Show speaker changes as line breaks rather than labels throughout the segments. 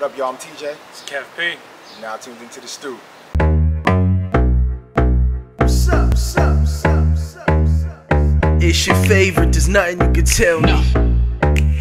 up, y'all? I'm TJ.
It's Kev P.
You're now tuned into the Stoop.
What's up, what's up, what's up, what's up, what's up? It's your favorite, there's nothing you can tell me.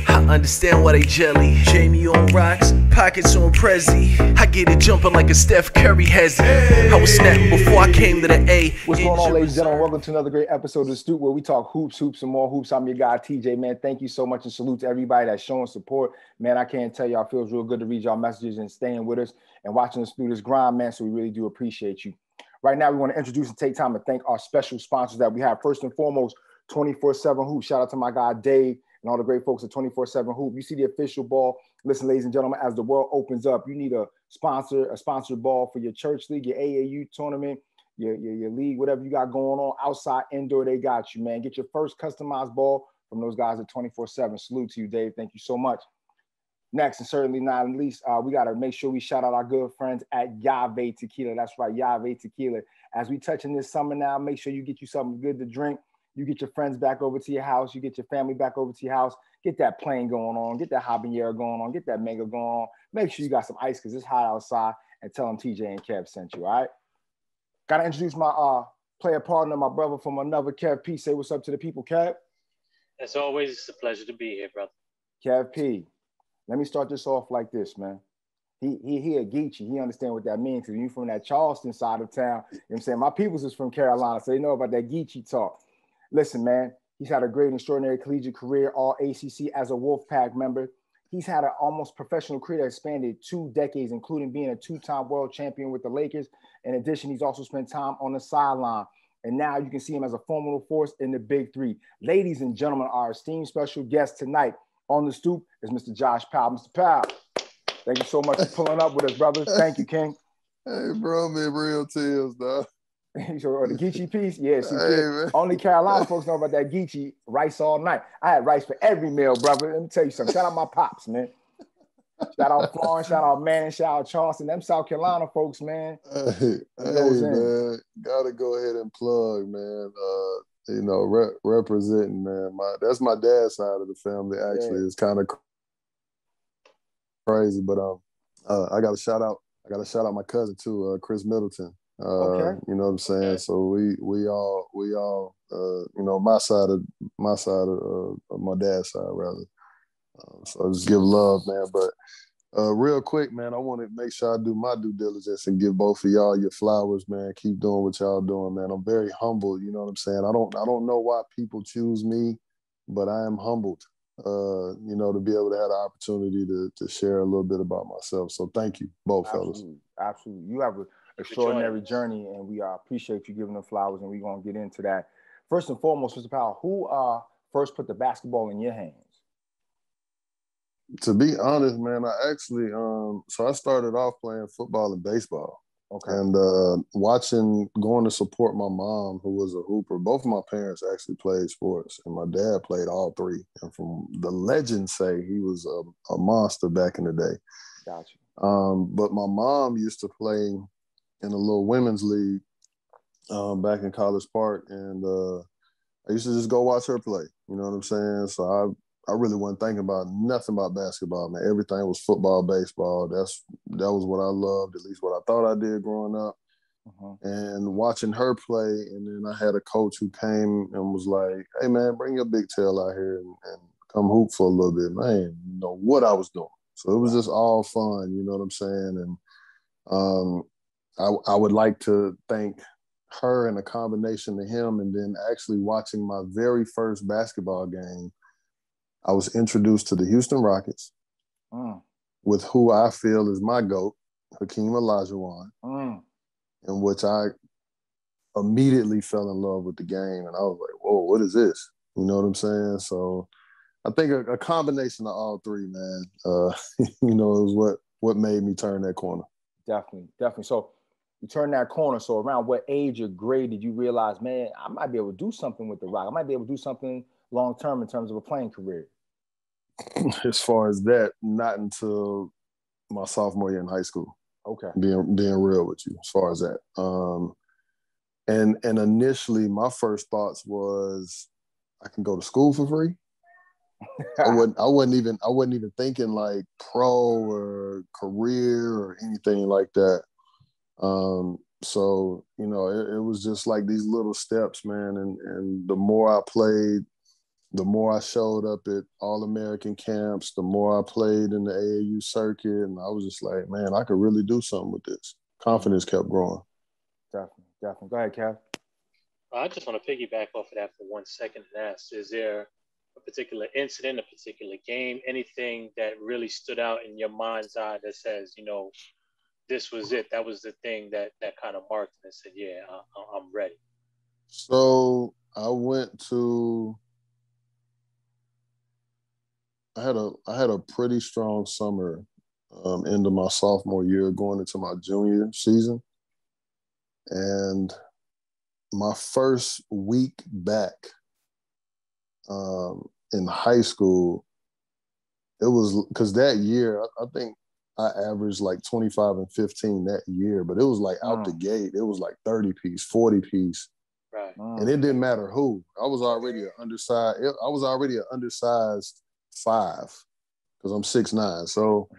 I understand why they jelly. Jamie on rocks, pockets on Prezi. I get it jumping like a Steph Curry has it. I was snapping before I came to the A.
What's going on, ladies and gentlemen? Welcome to another great episode of the Stoop, where we talk hoops, and more hoops. I'm your guy, TJ, man. Thank you so much, and salute to everybody that's showing support. Man, I can't tell y'all, it feels real good to read y'all messages and staying with us and watching us through this grind, man, so we really do appreciate you. Right now, we want to introduce and take time to thank our special sponsors that we have. First and foremost, 24/7 Hoop. Shout out to my guy, Dave, and all the great folks at 24/7 Hoop. You see the official ball. Listen, ladies and gentlemen, as the world opens up, you need a sponsored ball for your church league, your AAU tournament, your league, whatever you got going on, outside, indoor, they got you, man. Get your first customized ball from those guys at 24/7. Salute to you, Dave. Thank you so much. Next, and certainly not least, we got to make sure we shout out our good friends at Yave Tequila. That's right, Yave Tequila. As we touch in this summer now, make sure you get you something good to drink. You get your friends back over to your house. You get your family back over to your house. Get that plane going on. Get that habanero going on. Get that mango going on. Make sure you got some ice because it's hot outside. And tell them TJ and Kev sent you, all right? Got to introduce my player partner, my brother from another, Kev P. Say what's up to the people, Kev.
As always, it's a pleasure to be here, brother.
Kev P. Let me start this off like this, man. He a Geechee. He understand what that means because you from that Charleston side of town. You know what I'm saying? My peoples is from Carolina, so they know about that Geechee talk. Listen, man, he's had a great and extraordinary collegiate career, all ACC as a Wolfpack member. He's had an almost professional career that expanded 2 decades, including being a 2-time world champion with the Lakers. In addition, he's also spent time on the sideline. And now you can see him as a formidable force in the Big Three. Ladies and gentlemen, our esteemed special guest tonight on the Stoop is Mr. Josh Powell. Mr. Powell, thank you so much for pulling up with us, brother. Thank you, King.
Hey, bro, man, real tears, dog.
So the Geechee piece, yeah. See,
Hey,
only Carolina folks know about that Geechee rice all night. I had rice for every meal, brother. Let me tell you something. Shout out my pops, man. Shout out Florence, shout out Manning, shout out Charleston. Them South Carolina folks, man.
Hey, man, gotta go ahead and plug, man. Representing, man. That's my dad's side of the family. Actually, It's kind of crazy, but I gotta shout out my cousin too, Chris Middleton.
Okay.
You know what I'm saying? Okay. So we all my side of my dad's side rather. So I just give love, man. But real quick, man, I want to make sure I do my due diligence and give both of y'all your flowers, man. Keep doing what y'all doing, man. I'm very humbled. You know what I'm saying? I don't know why people choose me, but I am humbled. To be able to have the opportunity to share a little bit about myself. So thank you, both fellas.
Absolutely. You have an extraordinary journey, and we appreciate you giving them flowers, and we're going to get into that. First and foremost, Mr. Powell, who first put the basketball in your hands?
To be honest, man, I actually so I started off playing football and baseball. Okay. And going to support my mom, who was a hooper. Both of my parents actually played sports, and my dad played all three. And from the legends say he was a monster back in the day.
Gotcha.
But my mom used to play in a little women's league back in College Park, and I used to just go watch her play. You know what I'm saying? So I really wasn't thinking about nothing about basketball, man. Everything was football, baseball. That was what I loved, at least what I thought I did growing up. Uh-huh. And watching her play, and then I had a coach who came and was like, "Hey, man, bring your big tail out here and come hoop for a little bit." Man, I didn't know what I was doing. So it was just all fun, you know what I'm saying? And I would like to thank her and a combination of him, and then actually watching my very first basketball game. I was introduced to the Houston Rockets with who I feel is my GOAT, Hakeem Olajuwon, in which I immediately fell in love with the game. And I was like, whoa, what is this? You know what I'm saying? So I think a combination of all three, man, is what made me turn that corner.
Definitely. So you turned that corner. So around what age or grade did you realize, man, I might be able to do something with the Rock. I might be able to do something long-term in terms of a playing career?
As far as that, not until my sophomore year in high school.
Okay.
Being real with you, as far as that. And initially, my first thoughts was, I can go to school for free. I wasn't even thinking like pro or career or anything like that. So, you know, it was just like these little steps, man. And the more I played, the more I showed up at All-American camps, the more I played in the AAU circuit. And I was just like, man, I could really do something with this. Confidence kept growing.
Definitely. Go ahead, Kev.
I just want to piggyback off of that for 1 second and ask, is there a particular incident, a particular game, anything that really stood out in your mind's eye that says, you know, this was it. That was the thing that kind of marked and said, yeah, I'm ready.
So I went to I had a pretty strong summer into my sophomore year, going into my junior season, and my first week back in high school, it was because that year I think I averaged like 25 and 15 that year, but it was like out the gate, it was like 30 piece, 40 piece.
Right.
And it didn't matter who. I was already an undersized 5 because I'm 6'9". So,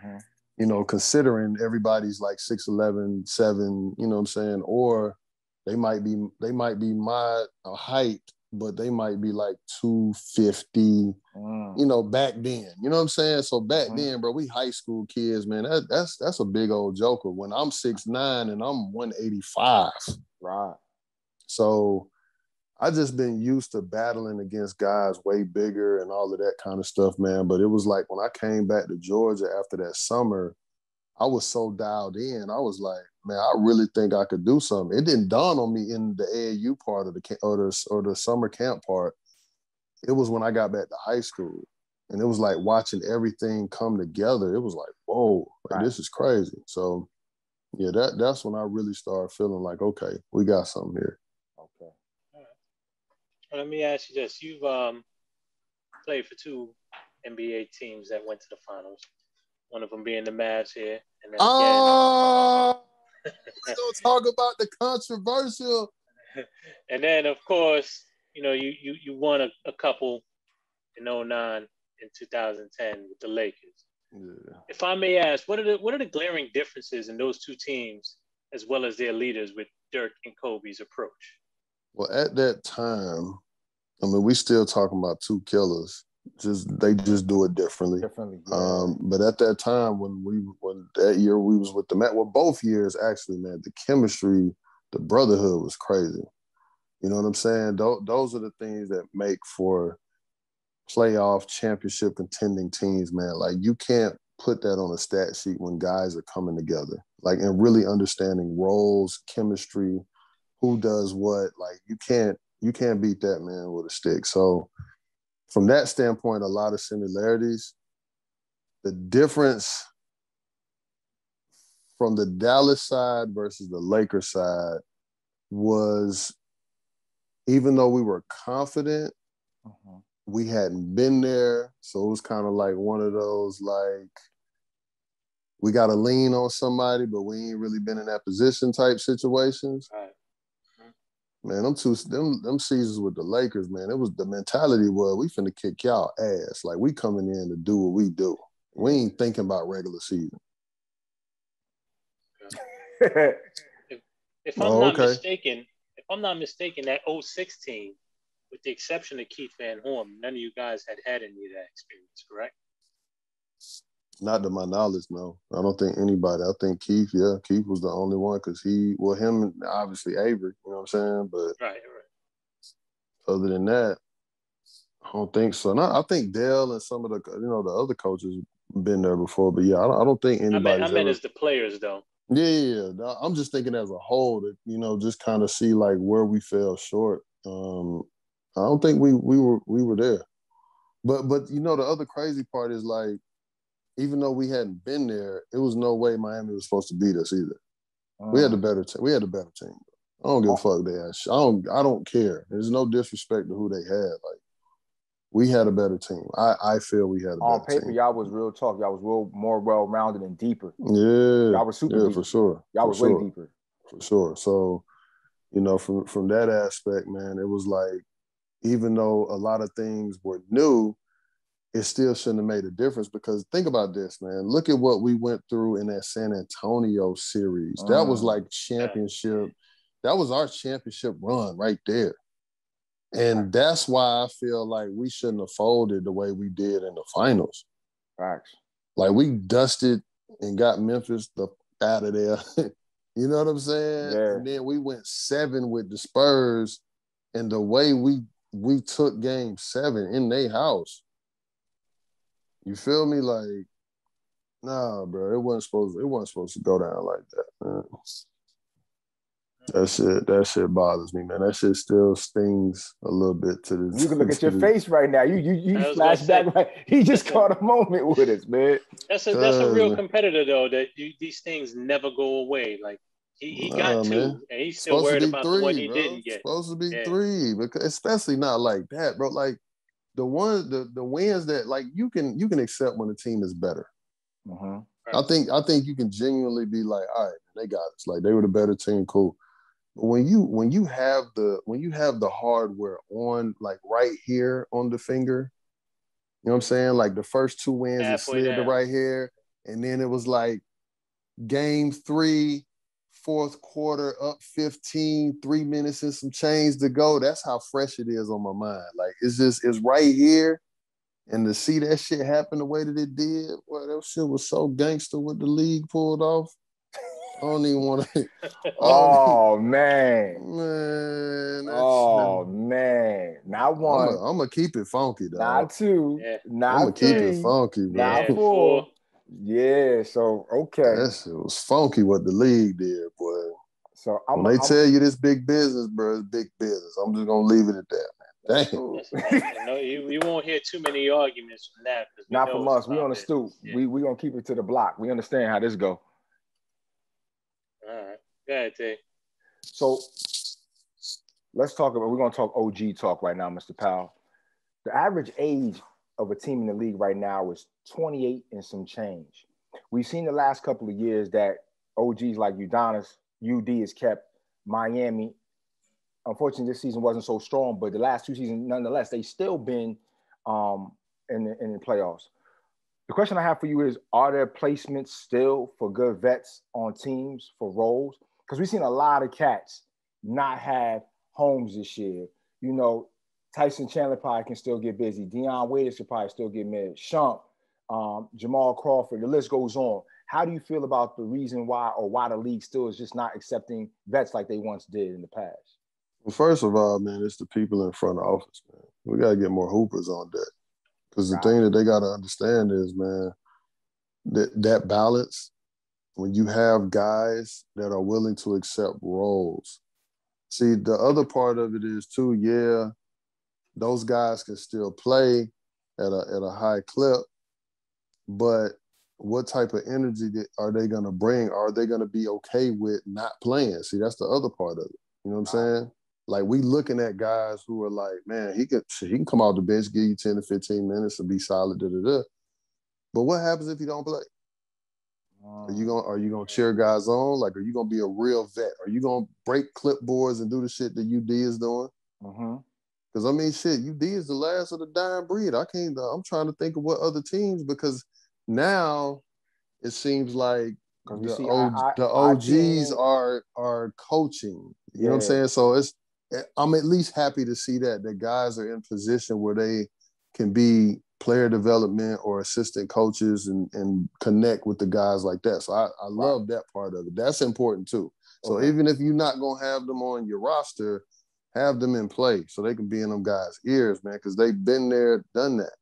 you know, considering everybody's like 6'11", 7, you know what I'm saying? Or they might be my height, but they might be like 250, you know, back then. You know what I'm saying? So back then, bro, we high school kids, man, that's a big old joker. When I'm 6'9" and I'm 185.
Right.
So I just been used to battling against guys way bigger and all of that kind of stuff, man. But it was like when I came back to Georgia after that summer, I was so dialed in. I was like, man, I really think I could do something. It didn't dawn on me in the AAU part of the summer camp part. It was when I got back to high school, and it was like watching everything come together. It was like, whoa, like, this is crazy. So, yeah, that's when I really started feeling like, okay, we got something here.
Okay. All right. Well, let me ask you this: you've played for 2 NBA teams that went to the finals. One of them being the Mavs here, and then
again, we don't talk about the controversial.
And then, of course, you know, you won a couple in 2009 and 2010 with the Lakers. Yeah. If I may ask, what are the glaring differences in those 2 teams, as well as their leaders, with Dirk and Kobe's approach?
Well, at that time, I mean, we still talking about 2 killers. They just do it differently. Yeah. But at that time, when that year we was with the Met, well, both years actually, man, the chemistry, the brotherhood was crazy. You know what I'm saying? Those are the things that make for playoff championship contending teams, man. Like, you can't put that on a stat sheet when guys are coming together, like, and really understanding roles, chemistry, who does what. Like, you can't beat that, man, with a stick. So from that standpoint, a lot of similarities. The difference from the Dallas side versus the Lakers side was, even though we were confident, we hadn't been there. So it was kind of like one of those, like, we got to lean on somebody, but we ain't really been in that position type situations. Right. Man, them seasons with the Lakers, man, it was the mentality was we finna kick y'all ass. Like, we coming in to do what we do. We ain't thinking about regular season.
If I'm not mistaken, that 06 team, with the exception of Keith Van Horn, none of you guys had any of that experience, correct?
Not to my knowledge, no. I don't think anybody. I think Keith was the only one, because him and obviously Avery, you know what I'm saying? But
right.
Other than that, I don't think so. I think Dale and some of the other coaches been there before, but yeah, I don't think anybody's
I meant as the players, though.
Yeah. I'm just thinking as a whole that, just kind of see like where we fell short. I don't think we were there. But the other crazy part is, like, even though we hadn't been there, it was no way Miami was supposed to beat us either. We had the better team. I don't give a fuck they had. I don't care. There's no disrespect to who they had. Like, we had a better team. I feel we had a better team.
On paper, y'all was real tough. Y'all was more well-rounded and deeper.
Yeah.
Y'all was super deep.
For sure.
Y'all was way deeper.
For sure. So, from that aspect, man, it was like, even though a lot of things were new, it still shouldn't have made a difference because think about this, man. Look at what we went through in that San Antonio series. That was like championship. That was our championship run right there. And that's why I feel like we shouldn't have folded the way we did in the finals.
Facts.
Like we dusted and got Memphis out of there. You know what I'm saying?
Yeah.
And then we went 7 with the Spurs, and the way we took game 7 in their house. You feel me? Like, nah, bro, it wasn't supposed to go down like that, man. That shit bothers me, man. That shit still stings a little bit to this.
You can look at your face right now. You flash back like he just caught a moment with us, man.
That's a real competitor though. That these things never go away. Like he got 2, man. And he's still worried about 3, the one he didn't get.
Supposed to be 3, because especially not like that, bro. Like the wins that like you can accept when the team is better.
Mm-hmm.
Right. I think you can genuinely be like, all right, they got us. Like they were the better team, cool. But when you have the hardware on like right here on the finger, you know what I'm saying? Like the first 2 wins, it slid to right here, and then it was like game 3, 4th quarter, up 15, 3 minutes and some change to go. That's how fresh it is on my mind. Like it's right here. And to see that shit happen the way that it did, well, that shit was so gangster what the league pulled off. I don't even want to.
Oh man.
Oh
man. Not 1.
I'm gonna keep it funky, though.
Not 2.
Yeah.
Not
I'm gonna
3.
keep it funky, bro.
Not 4. Yeah. So okay.
That shit was funky what the league did, boy.
So
when they tell you this big business, bro, it's big business. I'm just gonna leave it at that, man. Damn.
No, you won't hear too many arguments from that.
Not from us. We on the stoop. Yeah. We gonna keep it to the block. We understand how this go.
All right. Go ahead, Tay.
So we're going to talk OG talk right now, Mr. Powell. The average age of a team in the league right now is 28 and some change. We've seen the last couple of years that OGs like Udonis, UD has kept Miami. Unfortunately, this season wasn't so strong, but the last 2 seasons, nonetheless, they've still been in the playoffs. The question I have for you is, are there placements still for good vets on teams for roles? Because we've seen a lot of cats not have homes this year. You know, Tyson Chandler probably can still get busy. Deion Waiters could probably still get mid. Shump, Jamal Crawford, the list goes on. How do you feel about the reason why the league still is just not accepting vets like they once did in the past?
Well, first of all, man, it's the people in front of office, man. We got to get more hoopers on deck. Because the thing that they got to understand is, man, that balance, when you have guys that are willing to accept roles. See, the other part of it is, too, yeah, those guys can still play at a high clip, but what type of energy are they going to bring? Are they going to be okay with not playing? See, that's the other part of it. You know what I'm saying? Like, we looking at guys who are like, man, he can come out the bench, give you 10 to 15 minutes and be solid, da-da-da. But what happens if he don't play? Are you gonna cheer guys on? Like, are you gonna be a real vet? Are you gonna break clipboards and do the shit that UD is doing? Because I mean, shit, UD is the last of the dying breed. I'm trying to think of what other teams, because now it seems like the OGs are coaching. You know what I'm saying? So I'm at least happy to see that guys are in position where they can be player development or assistant coaches and connect with the guys like that. So I love that part of it. That's important too. So even if you're not going to have them on your roster, have them in play so they can be in them guys' ears, man, because they've been there, done that.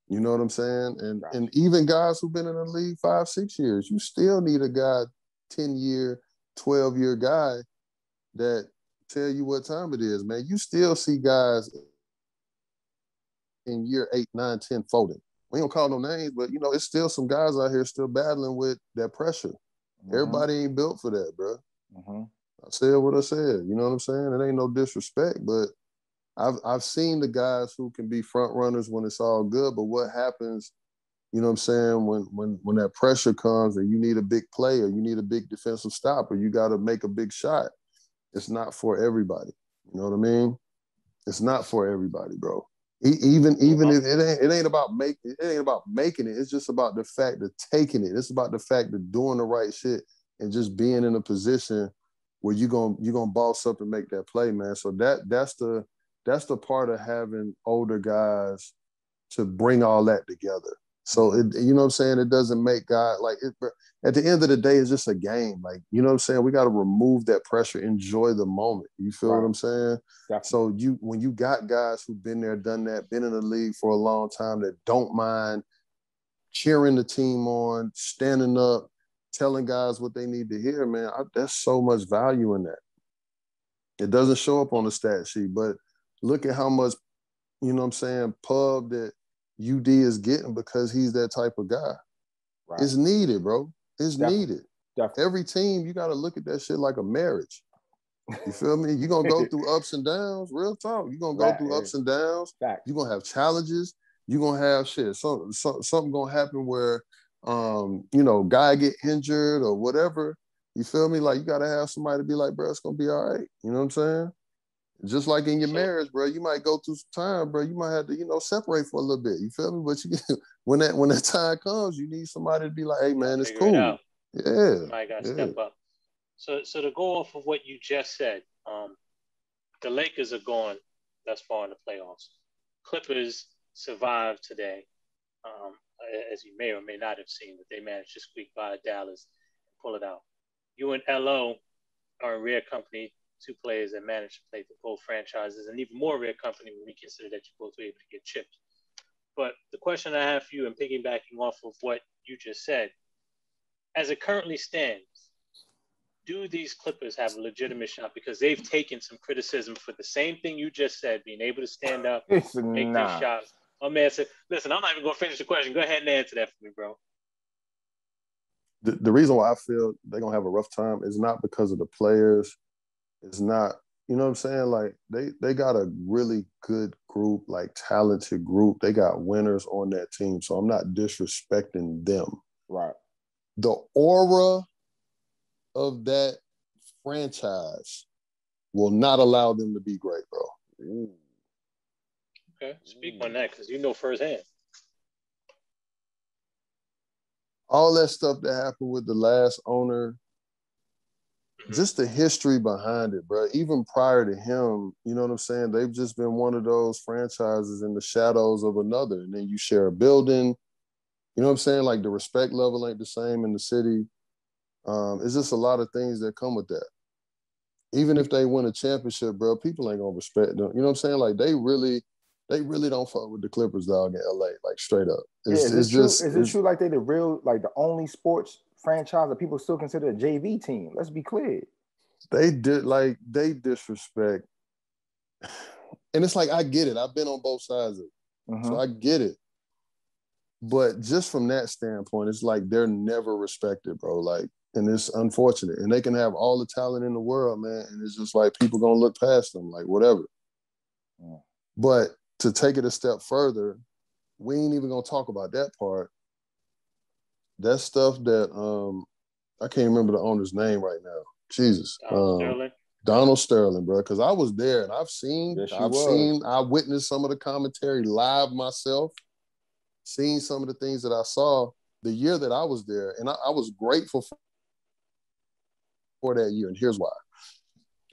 You know what I'm saying? And even guys who've been in the league 5-6 years, you still need a guy, 10-year, 12-year guy that tell you what time it is, man. You still see guys in year 8, 9, 10 folding. We don't call no names, but, you know, it's still some guys out here still battling with that pressure. Everybody ain't built for that, bro. I said what I said. You know what I'm saying? It ain't no disrespect, but I've seen the guys who can be front runners when it's all good, but what happens, you know what I'm saying, when that pressure comes and you need a big play or you need a big defensive stop or you got to make a big shot, it's not for everybody. You know what I mean? It's not for everybody, bro. Even it ain't about making it. It's just about the fact of taking it. It's about the fact of doing the right shit and just being in a position where you're gonna boss up and make that play, man. So that's the part of having older guys to bring all that together. So you know what I'm saying? It doesn't make God like it. At the end of the day, it's just a game. Like, you know what I'm saying? We got to remove that pressure, enjoy the moment. You feel what I'm saying? Definitely. So when you got guys who've been there, done that, been in the league for a long time, that don't mind cheering the team on, standing up, telling guys what they need to hear, man, there's so much value in that. It doesn't show up on the stat sheet, but look at how much, you know what I'm saying, pub that UD is getting because he's that type of guy. Right. It's needed, bro. It's needed. Definitely. Every team, you got to look at that shit like a marriage. You feel me? You're going to go through ups and downs, real talk. You're going to go through ups and downs. You're going to have challenges. You're going to have shit. Something going to happen where, you know, guy get injured or whatever. You feel me? Like, you got to have somebody to be like, bro, it's going to be all right. You know what I'm saying? Just like in your marriage, bro, you might go through some time, bro. You might have to, you know, separate for a little bit. You feel me? But when that time comes, you need somebody to be like, hey, man, it's cool. Yeah.
Somebody got to step up. So to go off of what you just said, the Lakers are going thus far in the playoffs. Clippers survived today, as you may or may not have seen, that they managed to squeak by Dallas and pull it out. You and LO are in rare company, two players that managed to play for both franchises, and even more rare company when we consider that you both were able to get chips. But the question I have for you, and piggybacking off of what you just said, as it currently stands, do these Clippers have a legitimate shot? Because they've taken some criticism for the same thing you just said, being able to stand up, make these shots. Oh, man said, listen, I'm not even going to finish the question. Go ahead and answer that for me, bro.
The reason why I feel they're going to have a rough time is not because of the players. It's not, you know what I'm saying? Like, they got a really good group, like talented group. They got winners on that team. So I'm not disrespecting them. Right. The aura of that franchise will not allow them to be great, bro.
Ooh. Okay, speak on that because you know firsthand.
All that stuff that happened with the last owner, just the history behind it, bro. Even prior to him, you know what I'm saying? They've just been one of those franchises in the shadows of another. And then you share a building. You know what I'm saying? Like, the respect level ain't the same in the city. It's just a lot of things that come with that. Even if they win a championship, bro, people ain't gonna respect them. You know what I'm saying? Like, they really don't fuck with the Clippers, dog, in LA, like, straight up.
Is it true like they the only sports franchise that people still consider a JV team? Let's be clear.
They disrespect. And it's like, I get it. I've been on both sides of it. So I get it. But just from that standpoint, it's like they're never respected, bro. Like, and it's unfortunate. And they can have all the talent in the world, man. And it's just like people gonna look past them, like, whatever. Yeah. But to take it a step further, we ain't even gonna talk about that part. That stuff that I can't remember the owner's name right now. Jesus. Donald Sterling, bro. Because I was there and I witnessed some of the commentary live myself, seen some of the things that I saw the year that I was there. And I was grateful for that year. And here's why.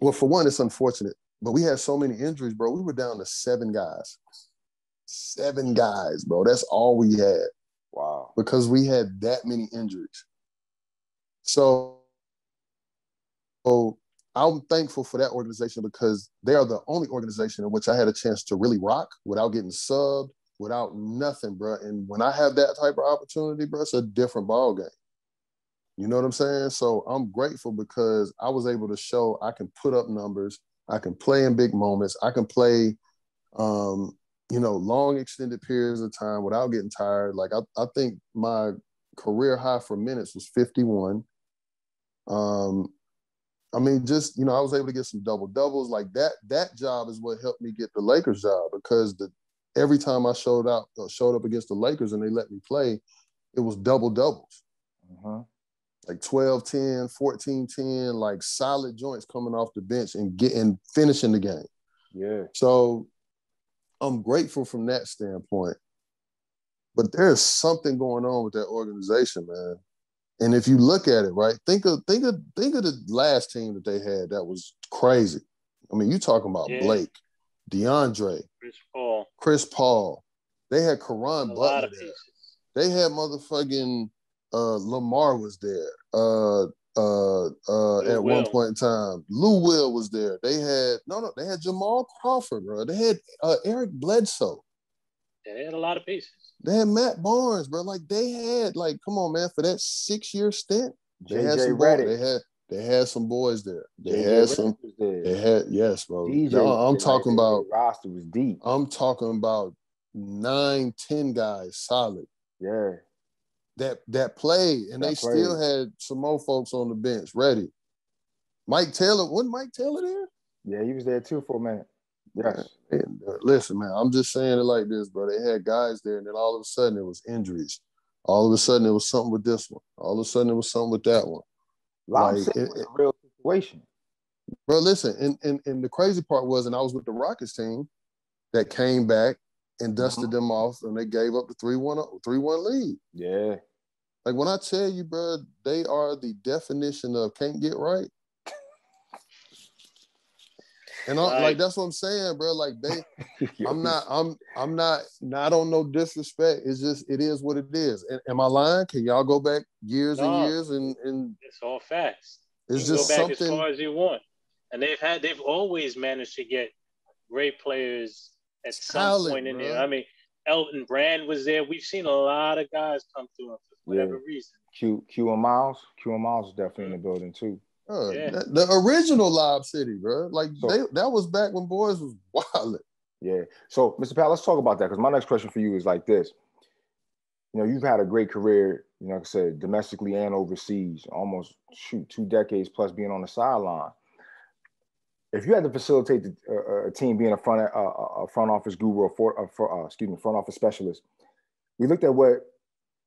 Well, for one, it's unfortunate, but we had so many injuries, bro. We were down to 7 guys. 7 guys, bro. That's all we had. Wow. Because we had that many injuries. So I'm thankful for that organization because they are the only organization in which I had a chance to really rock without getting subbed, without nothing, bro. And when I have that type of opportunity, bro, it's a different ball game. You know what I'm saying? So I'm grateful because I was able to show I can put up numbers. I can play in big moments. I can play, long extended periods of time without getting tired. Like, I think my career high for minutes was 51. I was able to get some double-doubles. Like, that job is what helped me get the Lakers job because every time I showed up against the Lakers and they let me play, it was double-doubles. Like 12-10, 14-10, like solid joints coming off the bench and finishing the game. Yeah. So I'm grateful from that standpoint. But there's something going on with that organization, man. And if you look at it, right, think of the last team that they had that was crazy. I mean, you talking about Blake, DeAndre, Chris Paul. They had Caron Butler there. They had motherfucking Lamar was there. At one point in time, Lou Will was there. They had they had Jamal Crawford, bro. They had Eric Bledsoe.
Yeah, they had a lot of pieces.
They had Matt Barnes, bro. Like they had, come on, man, for that 6-year stint, they had some boys. They had some boys there. They had some. They had yes, bro. I'm talking about
roster was deep.
I'm talking about 9, 10 guys solid.
Yeah.
That played, and they still had some more folks on the bench ready. Mike Taylor, wasn't Mike Taylor there?
Yeah, he was there too for a minute. Yes.
And, listen, man, I'm just saying it like this, bro. They had guys there, and then all of a sudden it was injuries. All of a sudden it was something with this one. All of a sudden it was something with that one.
It was a real situation.
Bro, listen, and the crazy part was, and I was with the Rockets team that came back and dusted them off, and they gave up the 3-1 lead.
Yeah.
Like, when I tell you, bro, they are the definition of can't get right. And that's what I'm saying, bro. Like I'm not on no disrespect. It's just, it is what it is. And am I lying? Can y'all go back years and years and
it's all facts.
It's
you
just
can go back
something
as far as you want. And they've always managed to get great players at some point in there. I mean, Elton Brand was there. We've seen a lot of guys come through for whatever reason.
Q and Miles is definitely in the building too.
The original Lob City, bro. Like, that was back when boys was wild.
Yeah. So, Mr. Powell, let's talk about that, because my next question for you is like this. You know, you've had a great career, you know, like I said, domestically and overseas, almost 2 decades plus being on the sideline. If you had to facilitate a team being a front office guru or front office specialist, we looked at what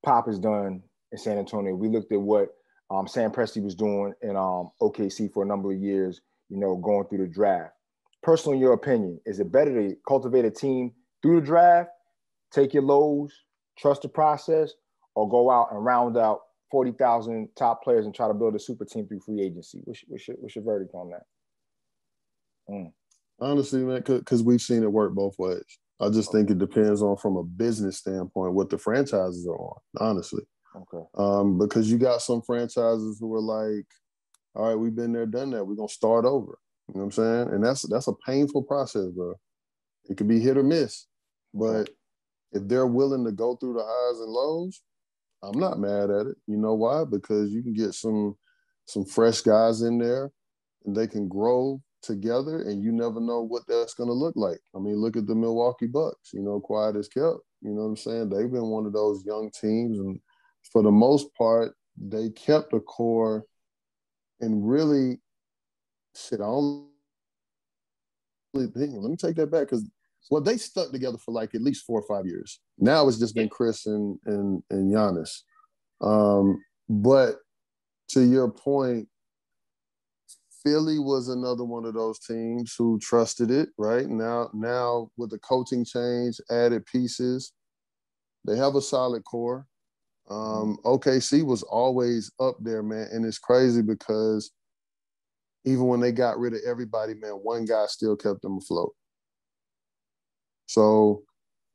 Pop has done in San Antonio. We looked at what Sam Presti was doing in OKC for a number of years, you know, going through the draft. Personally, in your opinion, is it better to cultivate a team through the draft, take your lows, trust the process, or go out and round out 40,000 top players and try to build a super team through free agency? What's your verdict on that?
Honestly, man, because we've seen it work both ways. I just think it depends on, from a business standpoint, what the franchises are on, honestly.
Okay.
Because you got some franchises who are like, all right, we've been there, done that. We're going to start over. You know what I'm saying? And that's a painful process, bro. It could be hit or miss. But if they're willing to go through the highs and lows, I'm not mad at it. You know why? Because you can get some fresh guys in there, and they can grow together, and you never know what that's going to look like. I mean, look at the Milwaukee Bucks, you know, quiet as kept. You know what I'm saying? They've been one of those young teams, and for the most part, they kept the core, and really, I don't really think, let me take that back, because they stuck together for like at least 4 or 5 years. Now it's just been Chris and Giannis. But to your point, Philly was another one of those teams who trusted it, right? Now with the coaching change, added pieces, they have a solid core. OKC was always up there, man. And it's crazy because even when they got rid of everybody, man, one guy still kept them afloat. So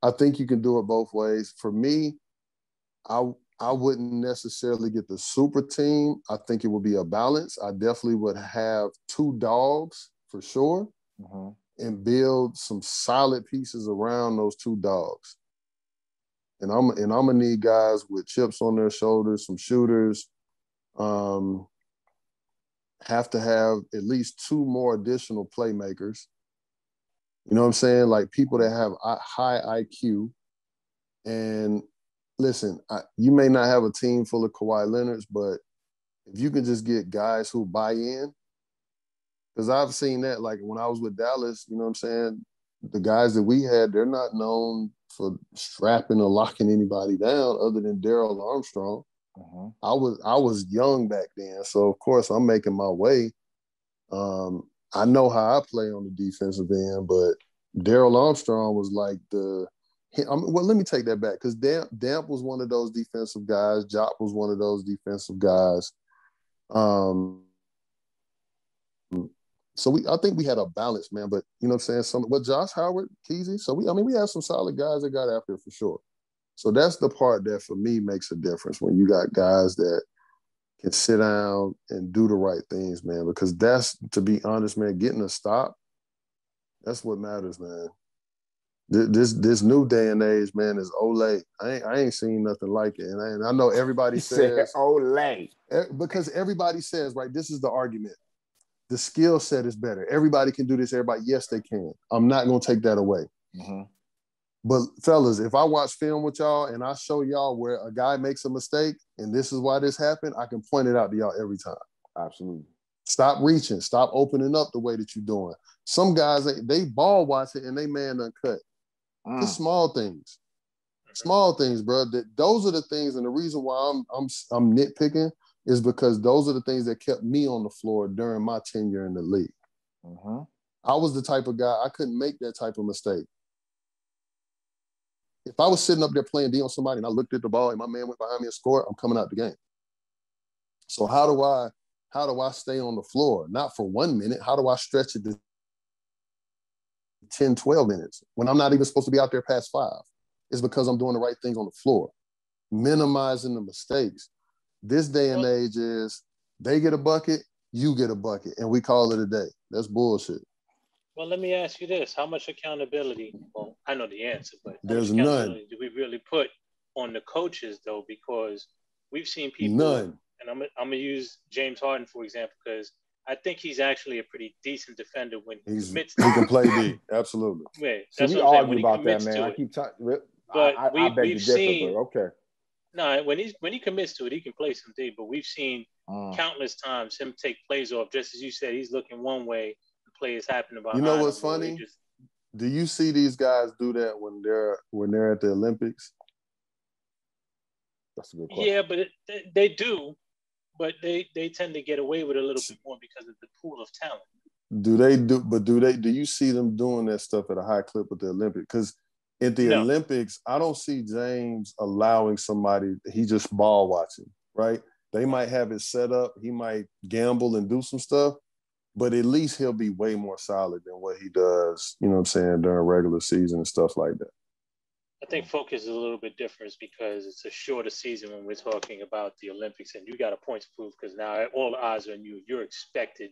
I think you can do it both ways. For me, I wouldn't necessarily get the super team. I think it would be a balance. I definitely would have 2 dogs for sure, and build some solid pieces around those 2 dogs. And I'm gonna need guys with chips on their shoulders, some shooters. Have to have at least 2 more additional playmakers. You know what I'm saying? Like people that have high IQ. And listen, you may not have a team full of Kawhi Leonards, but if you can just get guys who buy in, because I've seen that, like when I was with Dallas, you know what I'm saying? The guys that we had, they're not known for strapping or locking anybody down other than Darryl Armstrong. I was young back then, so of course I'm making my way. I know how I play on the defensive end, but Daryl Armstrong was like well, let me take that back because Damp was one of those defensive guys. Jop was one of those defensive guys. So I think we had a balance, man. But you know what I'm saying? Josh Howard, Keezy. So we have some solid guys that got after it for sure. So that's the part that for me makes a difference when you got guys that can sit down and do the right things, man. Because that's, to be honest, man, getting a stop, that's what matters, man. This new day and age, man, is Olay. I ain't seen nothing like it. And I know everybody says
Olay.
Because everybody says, right, this is the argument. The skill set is better. Everybody can do this. Everybody, yes, they can. I'm not going to take that away.
Mm-hmm.
But fellas, if I watch film with y'all and I show y'all where a guy makes a mistake and this is why this happened, I can point it out to y'all every time.
Absolutely.
Stop reaching. Stop opening up the way that you're doing. Some guys, they ball watch it and they man done cut. Just small things. Small things, bro. Those are the things, and the reason why I'm nitpicking is because those are the things that kept me on the floor during my tenure in the league.
Mm-hmm.
I was the type of guy, I couldn't make that type of mistake. If I was sitting up there playing D on somebody and I looked at the ball and my man went behind me and scored, I'm coming out the game. So how do I stay on the floor? Not for 1 minute. How do I stretch it to 10, 12 minutes when I'm not even supposed to be out there past 5? It's because I'm doing the right things on the floor, minimizing the mistakes. This day and age is they get a bucket, you get a bucket, and we call it a day. That's bullshit.
Well, let me ask you this. How much accountability, well, I know the answer, but
there's none.
Do we really put on the coaches, though? Because we've seen people,
none.
And I'm going to use James Harden, for example, because I think he's actually a pretty decent defender when he commits to
it. He can play D, absolutely.
Yeah,
so we argue about that, man. I keep talking.
But
I beg to differ, but okay.
No, when he commits to it, he can play some D. But we've seen countless times him take plays off. Just as you said, he's looking one way, the play is happening behind him.
You know what's funny? Do you see these guys do that when they're at the Olympics?
That's a good question.
Yeah, but they do, but they tend to get away with it a little bit more because of the pool of talent.
Do you see them doing that stuff at a high clip with the Olympics? Because at the Olympics, I don't see James allowing somebody, he just ball watching, right? They might have it set up, he might gamble and do some stuff, but at least he'll be way more solid than what he does, you know what I'm saying, during regular season and stuff like that.
I think focus is a little bit different because it's a shorter season when we're talking about the Olympics, and you got a point to prove because now all the eyes are on you. You're expected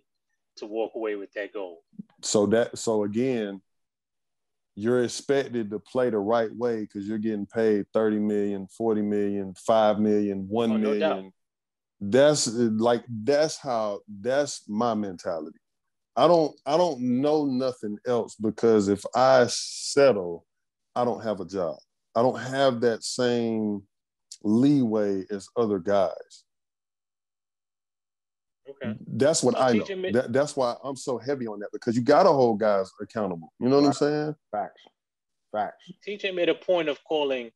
to walk away with that goal.
So again, you're expected to play the right way because you're getting paid 30 million, 40 million, 5 million, 1 million.
Doubt.
That's my mentality. I don't know nothing else because if I settle, I don't have a job. I don't have that same leeway as other guys.
Okay.
That's what I know. That's why I'm so heavy on that because you got to hold guys accountable. You know what I'm saying?
Facts.
TJ made a point of calling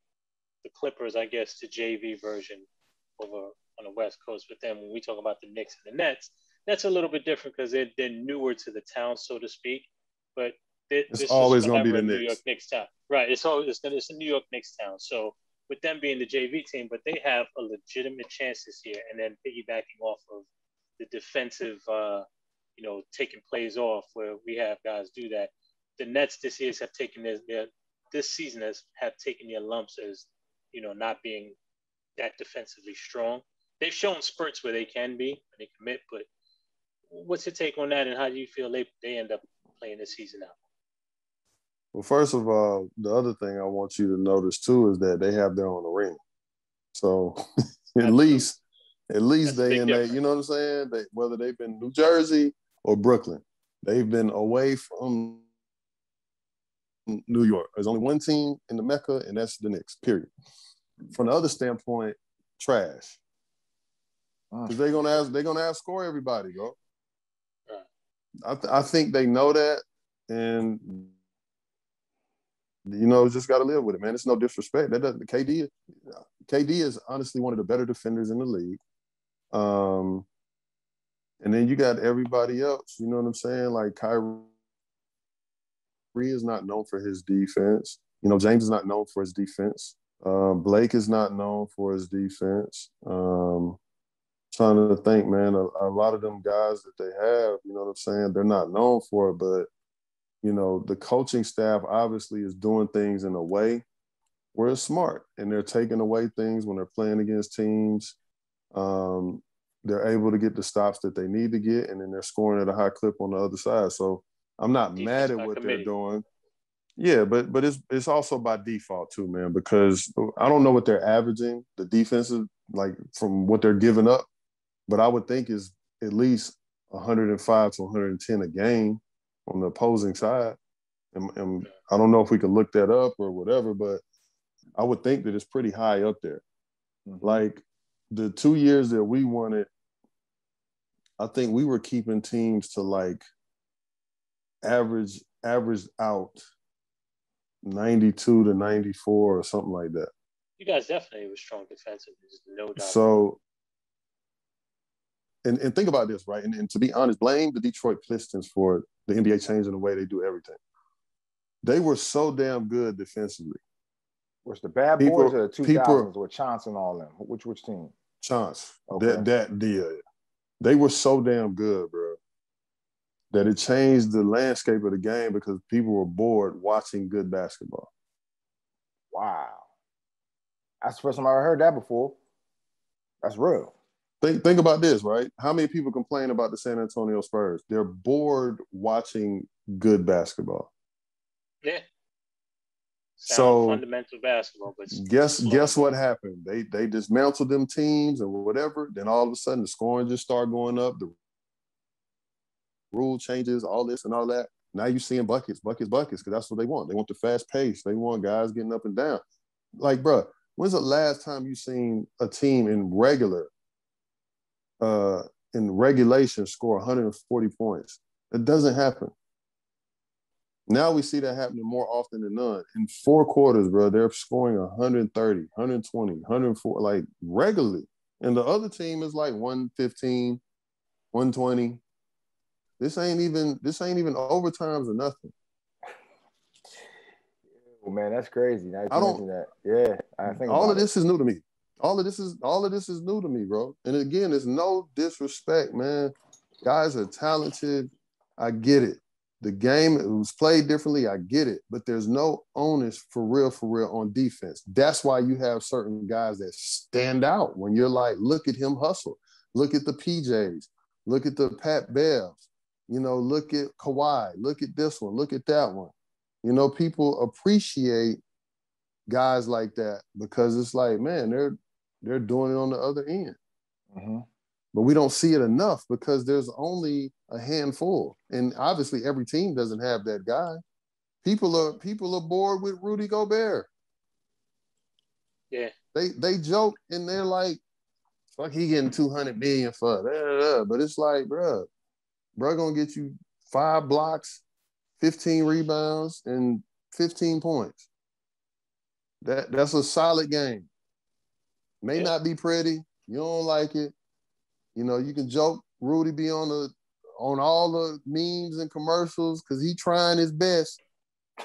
the Clippers, I guess, the JV version over on the West Coast. But then when we talk about the Knicks and the Nets, that's a little bit different because they're newer to the town, so to speak. But
it's always going to be the
New York Knicks town, right? It's a New York Knicks town. So with them being the JV team, but they have a legitimate chance this year. And then piggybacking off of the defensive, taking plays off where we have guys do that. The Nets this year have taken this season have taken their lumps as not being that defensively strong. They've shown spurts where they can be when they commit, but what's your take on that, and how do you feel they end up playing this season out?
Well, first of all, the other thing I want you to notice too is that they have their own arena. So at least they in there, you know what I'm saying? Whether they've been New Jersey or Brooklyn, they've been away from New York. There's only one team in the Mecca, and that's the Knicks, period. From the other standpoint, trash. Because they're gonna outscore everybody, bro. I think they know that, and just got to live with it, man. It's no disrespect. KD is honestly one of the better defenders in the league. And then you got everybody else. You know what I'm saying? Like Kyrie is not known for his defense. You know, James is not known for his defense. Blake is not known for his defense. Trying to think, man, a lot of them guys that they have, you know what I'm saying, they're not known for it, but, you know, the coaching staff obviously is doing things in a way where it's smart, and they're taking away things when they're playing against teams. They're able to get the stops that they need to get, and then they're scoring at a high clip on the other side. So I'm not mad at what they're doing. Yeah, but it's also by default too, man, because I don't know what they're averaging, the defensive, like from what they're giving up, but I would think is at least 105 to 110 a game on the opposing side. And I don't know if we could look that up or whatever, but I would think that it's pretty high up there. Mm-hmm. Like the 2 years that we won it, I think we were keeping teams to like average out 92 to 94 or something like that.
You guys definitely were strong defensively, no doubt.
So, and think about this, right? And to be honest, blame the Detroit Pistons for the NBA changing the way they do everything. They were so damn good defensively.
Was the Bad Boys or the 2000s with Chance and all them? Which team?
Chance. Okay. They were so damn good, bro, that it changed the landscape of the game because people were bored watching good basketball.
Wow. That's the first time I ever heard that before. That's real.
Think about this, right? How many people complain about the San Antonio Spurs? They're bored watching good basketball.
Yeah.
So
fundamental basketball, but
guess what happened? They dismantled them teams and whatever. Then all of a sudden the scoring just started going up. The rule changes, all this and all that. Now you're seeing buckets, because that's what they want. They want the fast pace. They want guys getting up and down. Like, bro, when's the last time you seen a team in regulation score 140 points? It doesn't happen. Now we see that happening more often than none. In 4 quarters, bro, they're scoring 130, 120, 104, like regularly. And the other team is like 115, 120. This ain't even overtimes or nothing.
Oh, man, that's crazy. Now you mention that. Yeah, I think
all of this is new to me. All of this is new to me, bro. And again, it's no disrespect, man. Guys are talented. I get it. The game was played differently. I get it. But there's no onus for real on defense. That's why you have certain guys that stand out when you're like, look at him hustle. Look at the PJs. Look at the Pat Bevs. You know, look at Kawhi. Look at this one. Look at that one. You know, people appreciate guys like that because it's like, man, they're doing it on the other end. Mm-hmm. But we don't see it enough because there's only a handful. And obviously every team doesn't have that guy. People are bored with Rudy Gobert.
Yeah.
They joke and they're like, fuck, he getting $200 million for that. But it's like, bro gonna get you 5 blocks, 15 rebounds, and 15 points. That's a solid game. May not be pretty. You don't like it. You know, you can joke Rudy be on all the memes and commercials because he trying his best,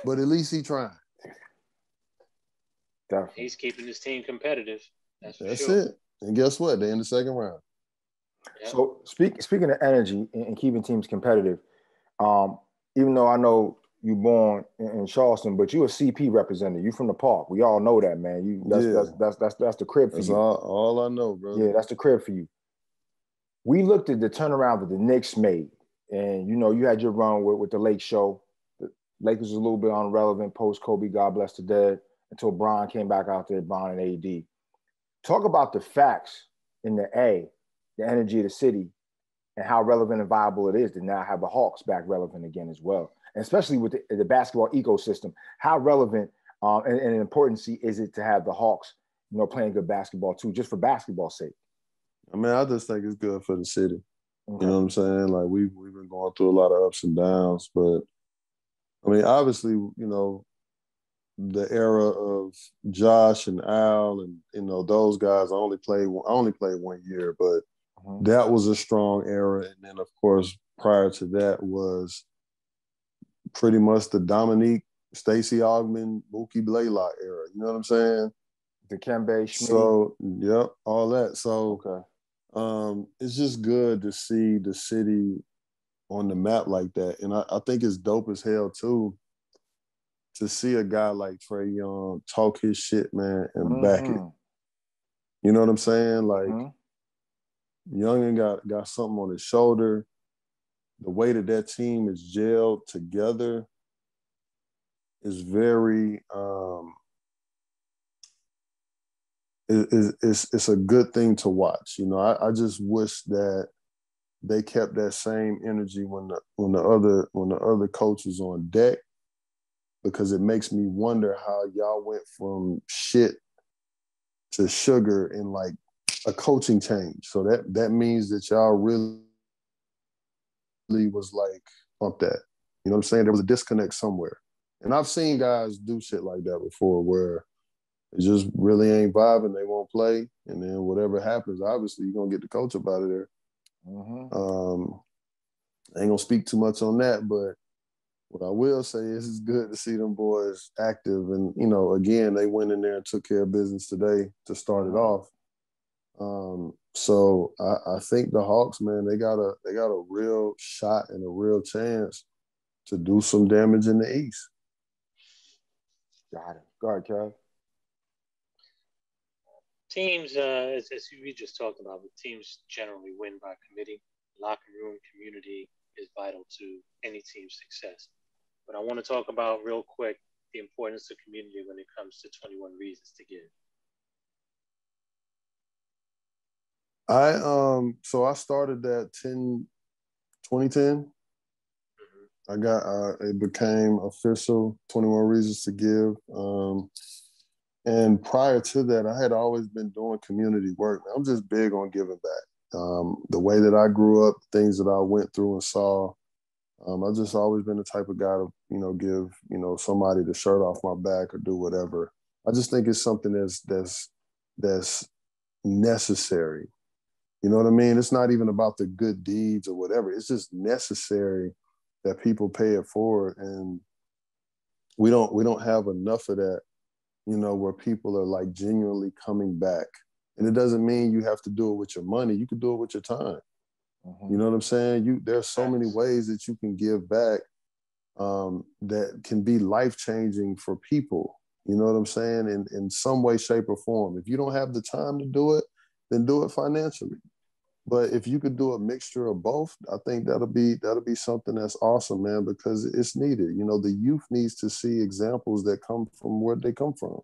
but at least he trying.
Definitely.
He's keeping his team competitive. That's
sure. It. And guess what? They're in the second round.
Yep. So speaking of energy and keeping teams competitive, even though I know you born in Charleston, but you a CP representative. You from the Park. We all know that, man. That's the crib for you.
That's all I know, bro.
Yeah, that's the crib for you. We looked at the turnaround that the Knicks made, and you know you had your run with the Lake Show. The Lakers was a little bit irrelevant post Kobe, God bless the dead, until Bron came back out there, Bron and AD. Talk about the facts in the energy of the city, and how relevant and viable it is to now have the Hawks back relevant again as well, and especially with the basketball ecosystem. How relevant and importance is it to have the Hawks, you know, playing good basketball too, just for basketball's sake?
I mean, I just think it's good for the city. Okay. You know what I'm saying? Like, we've been going through a lot of ups and downs, but, I mean, obviously, you know, the era of Josh and Al and, you know, those guys, I only played 1 year, but that was a strong era. And then, of course, prior to that was pretty much the Dominique, Stacey Augmon, Mookie Blaylock era. You know what I'm saying?
The Kembe, Schmid.
So, yep, all that. So,
okay.
It's just good to see the city on the map like that. And I think it's dope as hell, too, to see a guy like Trae Young talk his shit, man, and back it. You know what I'm saying? Like, Youngin got something on his shoulder. The way that team is gelled together is very it's a good thing to watch. You know, I just wish that they kept that same energy when the other coach was on deck, because it makes me wonder how y'all went from shit to sugar in like a coaching change. So that means that y'all really was like up that. You know what I'm saying? There was a disconnect somewhere. And I've seen guys do shit like that before where it just really ain't vibing, they won't play, and then whatever happens, obviously you're gonna get the coach up out of there. I ain't gonna speak too much on that, but what I will say is it's good to see them boys active. And, you know, again, they went in there and took care of business today to start it off. So I think the Hawks, man, they got a real shot and a real chance to do some damage in the East.
Got it. Go ahead, Kev.
Teams, as we just talked about, teams generally win by committee. Locker room community is vital to any team's success. But I want to talk about real quick the importance of community when it comes to 21 Reasons to Give.
So I started that 2010. I got it became official, 21 Reasons to Give. And prior to that, I had always been doing community work. I'm just big on giving back. The way that I grew up, things that I went through and saw, I've just always been the type of guy to, you know, give, you know, somebody the shirt off my back or do whatever. I just think it's something that's necessary. You know what I mean? It's not even about the good deeds or whatever. It's just necessary that people pay it forward. And we don't have enough of that, you know, where people are like genuinely coming back. And it doesn't mean you have to do it with your money. You can do it with your time. You know what I'm saying? There's so many ways that you can give back that can be life-changing for people. You know what I'm saying? In some way, shape, or form. If you don't have the time to do it, then do it financially. But if you could do a mixture of both, I think that'll be something that's awesome, man, because it's needed. You know, the youth needs to see examples that come from where they come from.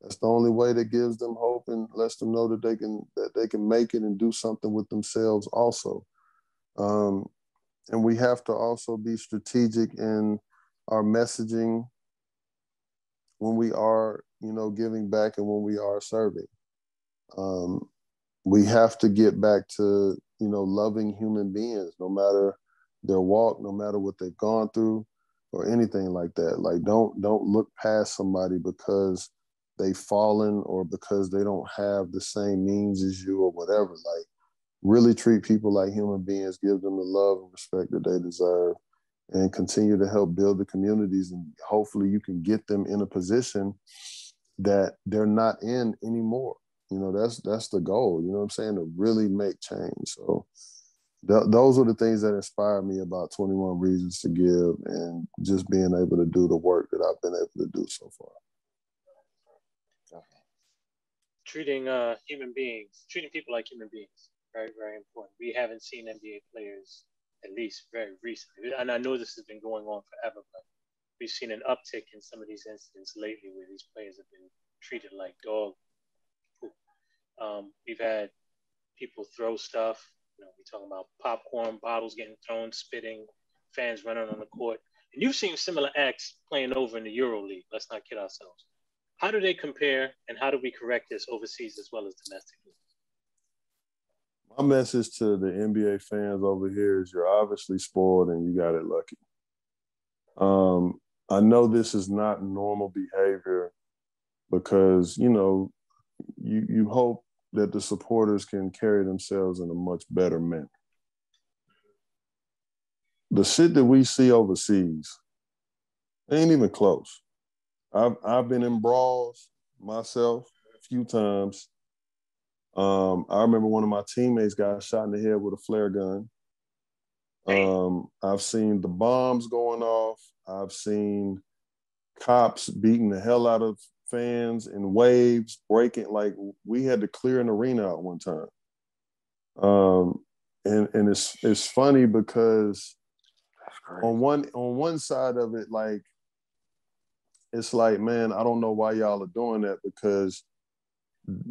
That's the only way that gives them hope and lets them know that they can make it and do something with themselves also. And we have to also be strategic in our messaging when we are, you know, giving back and when we are serving. We have to get back to, you know, loving human beings, no matter their walk, no matter what they've gone through or anything like that. Like, don't look past somebody because they've fallen or because they don't have the same means as you or whatever. Like, really treat people like human beings, give them the love and respect that they deserve, and continue to help build the communities. And hopefully you can get them in a position that they're not in anymore. You know, that's the goal, you know what I'm saying, to really make change. So those are the things that inspire me about 21 Reasons to Give and just being able to do the work that I've been able to do so far.
Treating human beings, treating people like human beings, very, very important. We haven't seen NBA players, at least very recently, and I know this has been going on forever, but we've seen an uptick in some of these incidents lately where these players have been treated like dog poop. We've had people throw stuff. You know, we're talking about popcorn bottles getting thrown, spitting, fans running on the court. And you've seen similar acts playing over in the Euro League. Let's not kid ourselves. How do they compare, and how do we correct this overseas as well as domestically?
My message to the NBA fans over here is you're obviously spoiled and you got it lucky. I know this is not normal behavior because, you know, you hope that the supporters can carry themselves in a much better manner. The shit that we see overseas Ain't even close. I've been in brawls myself a few times. I remember one of my teammates got shot in the head with a flare gun. I've seen the bombs going off. I've seen cops beating the hell out of fans in waves, breaking. Like, we had to clear an arena out one time. And it's funny because on one side of it, like, it's like, man, I don't know why y'all are doing that, because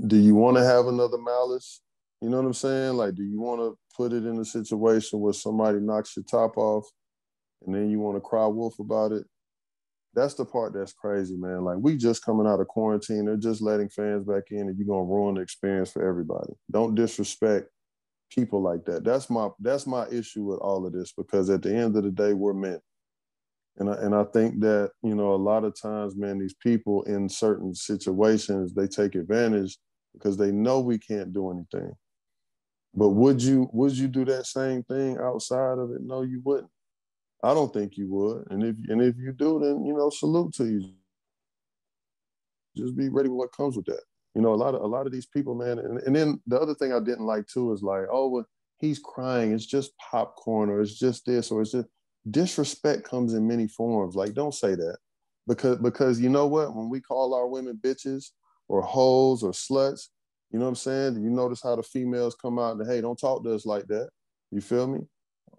do you want to have another malice? You know what I'm saying? Like, do you want to put it in a situation where somebody knocks your top off and then you want to cry wolf about it? That's the part that's crazy, man. Like, we just coming out of quarantine. They're just letting fans back in, and you're going to ruin the experience for everybody. Don't disrespect people like that. That's my issue with all of this, because at the end of the day, we're men. And I think that, you know, a lot of times, man, these people in certain situations, they take advantage because they know we can't do anything. But would you do that same thing outside of it? No, you wouldn't. I don't think you would. And if you do, then, you know, salute to you. Just be ready with what comes with that. You know, a lot of these people, man. And then the other thing I didn't like too is like, oh, well, he's crying. It's just popcorn, or it's just this, or it's just disrespect comes in many forms. Like, don't say that, because you know what? When we call our women bitches or hoes or sluts, you know what I'm saying? You notice how the females come out and, hey, don't talk to us like that. You feel me?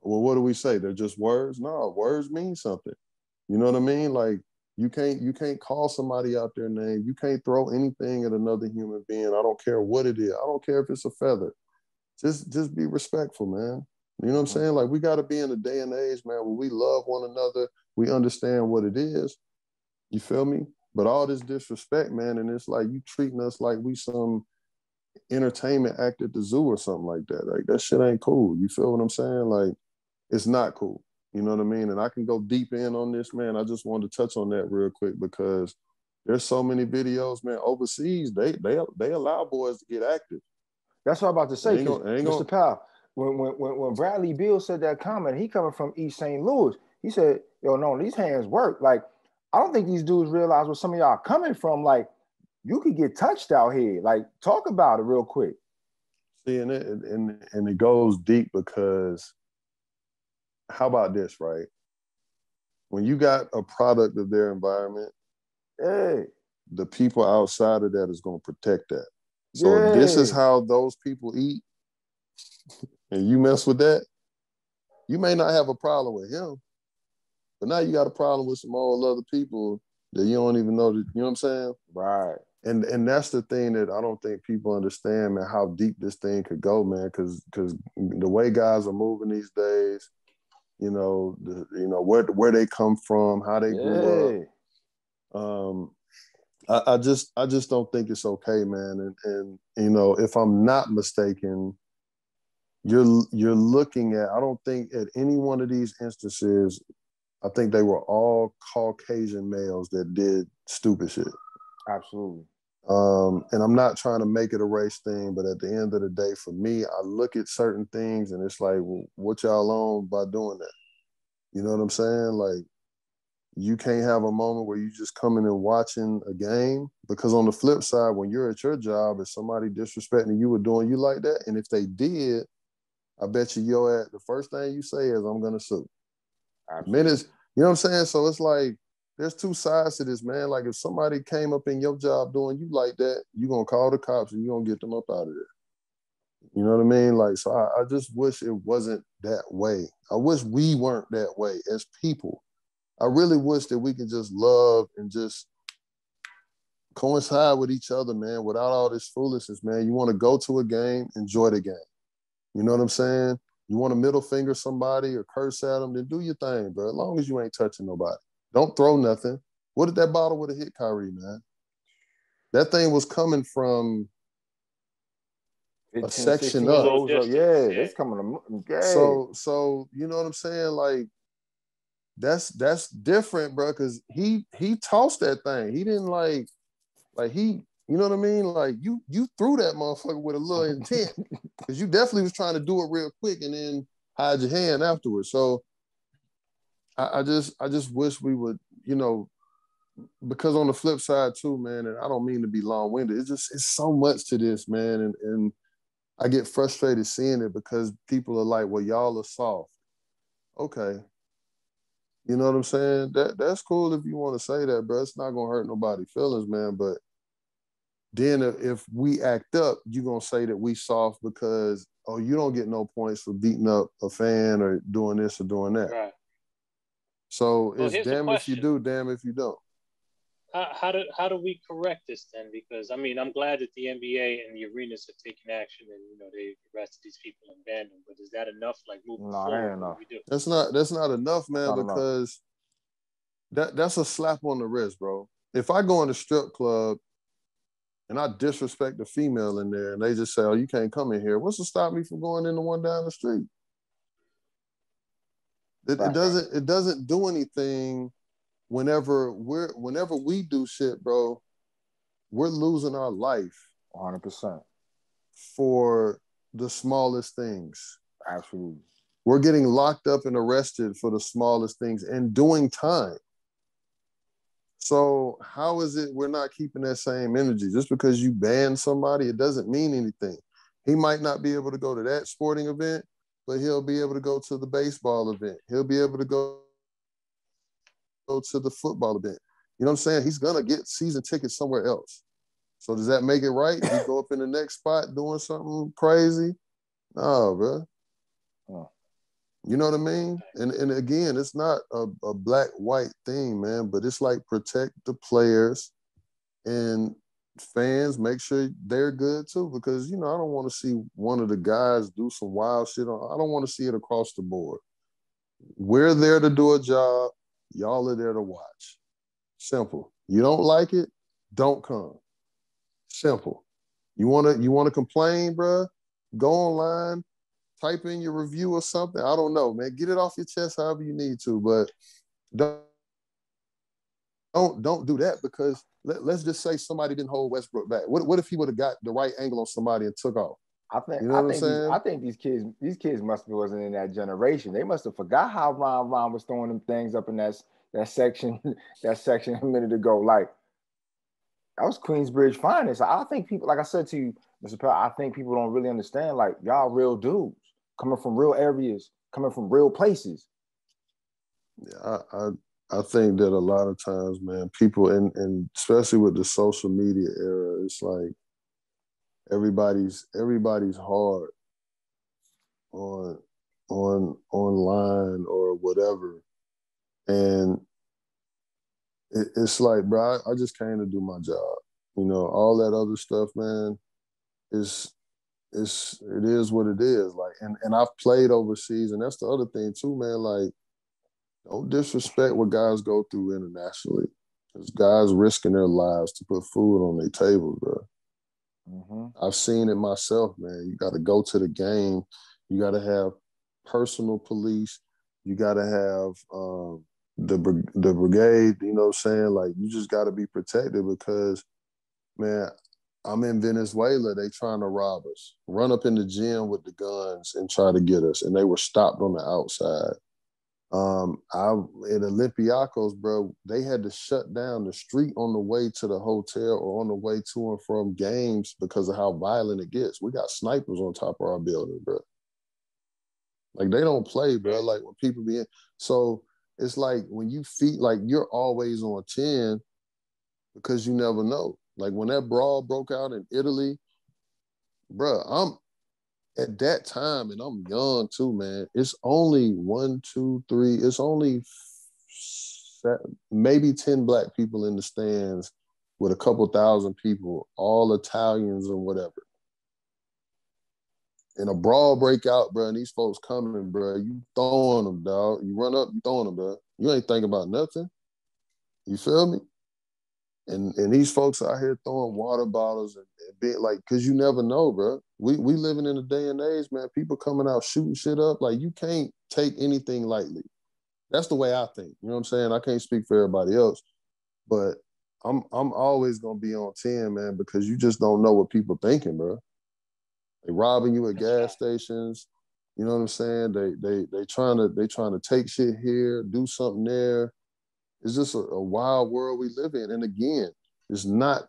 Well, what do we say? They're just words? No, words mean something. You know what I mean? Like, you can't call somebody out their name. You can't throw anything at another human being. I don't care what it is. I don't care if it's a feather. Just be respectful, man. You know what I'm saying? Like, we got to be in a day and age, man, where we love one another. We understand what it is. You feel me? But all this disrespect, man, and it's like you treating us like we some entertainment act at the zoo or something like that. Like, that shit ain't cool. You feel what I'm saying? Like, it's not cool. You know what I mean? And I can go deep in on this, man. I just wanted to touch on that real quick, because there's so many videos, man. Overseas, they allow boys to get active.
That's what I'm about to say, Mr. Powell. When Bradley Beal said that comment, he coming from East St. Louis. He said, yo, no, these hands work. Like, I don't think these dudes realize where some of y'all are coming from. Like, you could get touched out here. Like, talk about it real quick.
See, and it goes deep, because how about this, right? When you got a product of their environment,
hey,
the people outside of that is going to protect that. So if this is how those people eat, and you mess with that, you may not have a problem with him, but now you got a problem with some old other people that you don't even know. That, you know what I'm saying?
Right.
And that's the thing that I don't think people understand, man, how deep this thing could go, man, because the way guys are moving these days, you know, where they come from, how they grew up. I just don't think it's okay, man. And you know, if I'm not mistaken, you're looking at, I don't think at any one of these instances, I think they were all Caucasian males that did stupid shit.
Absolutely.
And I'm not trying to make it a race thing, but at the end of the day, for me, I look at certain things and it's like, well, what y'all on by doing that? You know what I'm saying? Like, you can't have a moment where you just coming and watching a game, because on the flip side, when you're at your job, if somebody disrespecting you or doing you like that, and if they did, I bet you the first thing you say is, I'm going to sue. Minutes, you know what I'm saying? So it's like, there's two sides to this, man. Like, if somebody came up in your job doing you like that, you're going to call the cops and you're going to get them up out of there. You know what I mean? Like, so I just wish it wasn't that way. I wish we weren't that way as people. I really wish that we could just love and just coincide with each other, man, without all this foolishness, man. You want to go to a game, enjoy the game. You know what I'm saying? You want to middle finger somebody or curse at them, then do your thing, bro. As long as you ain't touching nobody. Don't throw nothing. What if that bottle would have hit Kyrie, man? That thing was coming from a section up.
It's coming to
So you know what I'm saying? Like, that's different, bro, because he tossed that thing. He didn't like he, you know what I mean? Like, you threw that motherfucker with a little intent, because you definitely was trying to do it real quick and then hide your hand afterwards. So I just wish we would, because on the flip side too, man, and I don't mean to be long-winded, it's so much to this, man, and I get frustrated seeing it because people are like, well, y'all are soft. Okay. You know what I'm saying? That's cool if you want to say that, bro. It's not gonna hurt nobody's feelings, man. But then if we act up, you're gonna say that we soft because, oh, you don't get no points for beating up a fan or doing this or doing that.
Right.
So
Well,
it's
here's the
damn if you
question.
do, damn if you don't.
How do we correct this then? Because I mean, I'm glad that the NBA and the arenas are taking action and they arrested these people and banned them. But is that enough? Like moving forward,
that ain't
what
enough.
do we do?
That's not enough, man, because that's a slap on the wrist, bro. If I go in a strip club and I disrespect the female in there and they just say, oh, you can't come in here, what's to stop me from going in the one down the street? It doesn't do anything whenever we do shit, bro. We're losing our life
100%
for the smallest things.
Absolutely.
We're getting locked up and arrested for the smallest things and doing time. So how is it we're not keeping that same energy? Just because you ban somebody, it doesn't mean anything. He might not be able to go to that sporting event, but he'll be able to go to the baseball event. He'll be able to go to the football event. You know what I'm saying? He's going to get season tickets somewhere else. So does that make it right? He go up in the next spot doing something crazy? No, bro. You know what I mean? And again, it's not a black-white thing, man, but it's like protect the players and fans, make sure they're good too, because, I don't want to see one of the guys do some wild shit. I don't want to see it across the board. We're there to do a job. Y'all are there to watch. Simple. You don't like it, don't come. Simple. You wanna complain, bro? Go online, type in your review or something. I don't know, man. Get it off your chest however you need to, but don't do that, because let's just say somebody didn't hold Westbrook back. What if he would have got the right angle on somebody and took off?
I think these kids must have wasn't in that generation. They must have forgot how Ron was throwing them things up in that section a minute ago. Like, that was Queensbridge finest. I think people, like I said to you, Mr. Powell, I think people don't really understand, like, y'all real dudes coming from real areas, coming from real places.
Yeah, I think that a lot of times, man, people, and especially with the social media era, it's like everybody's hard on online or whatever, and it's like, bro, I just came to do my job. All that other stuff, man, it is what it is. Like, and I've played overseas, and that's the other thing too, man. Like, don't disrespect what guys go through internationally. There's guys risking their lives to put food on their table, bro. Mm-hmm. I've seen it myself, man. You got to go to the game. You got to have personal police. You got to have the brigade. You know what I'm saying? Like, you just got to be protected, because, man, I'm in Venezuela. They trying to rob us. Run up in the gym with the guns and try to get us, and they were stopped on the outside. In Olympiacos, bro, they had to shut down the street on the way to the hotel or on the way to and from games because of how violent it gets. We got snipers on top of our building, bro. Like, they don't play, bro. Like, when people be in. So it's like when you feel like you're always on 10, because you never know. Like, when that brawl broke out in Italy, bro, I'm at that time, and I'm young too, man. It's only 1, 2, 3. It's only maybe 10 black people in the stands with a couple thousand people, all Italians or whatever. And a brawl break out, bro, and these folks coming, bro. You throwing them, dog. You run up, you throwing them, bro. You ain't thinking about nothing. You feel me? And these folks out here throwing water bottles and being like, because you never know, bro. We living in a day and age, man. People coming out shooting shit up. Like, you can't take anything lightly. That's the way I think. You know what I'm saying? I can't speak for everybody else, but I'm always gonna be on 10, man, because you just don't know what people thinking, bro. They robbing you at gas stations. You know what I'm saying? They trying to take shit here, do something there. It's just a wild world we live in. And again, it's not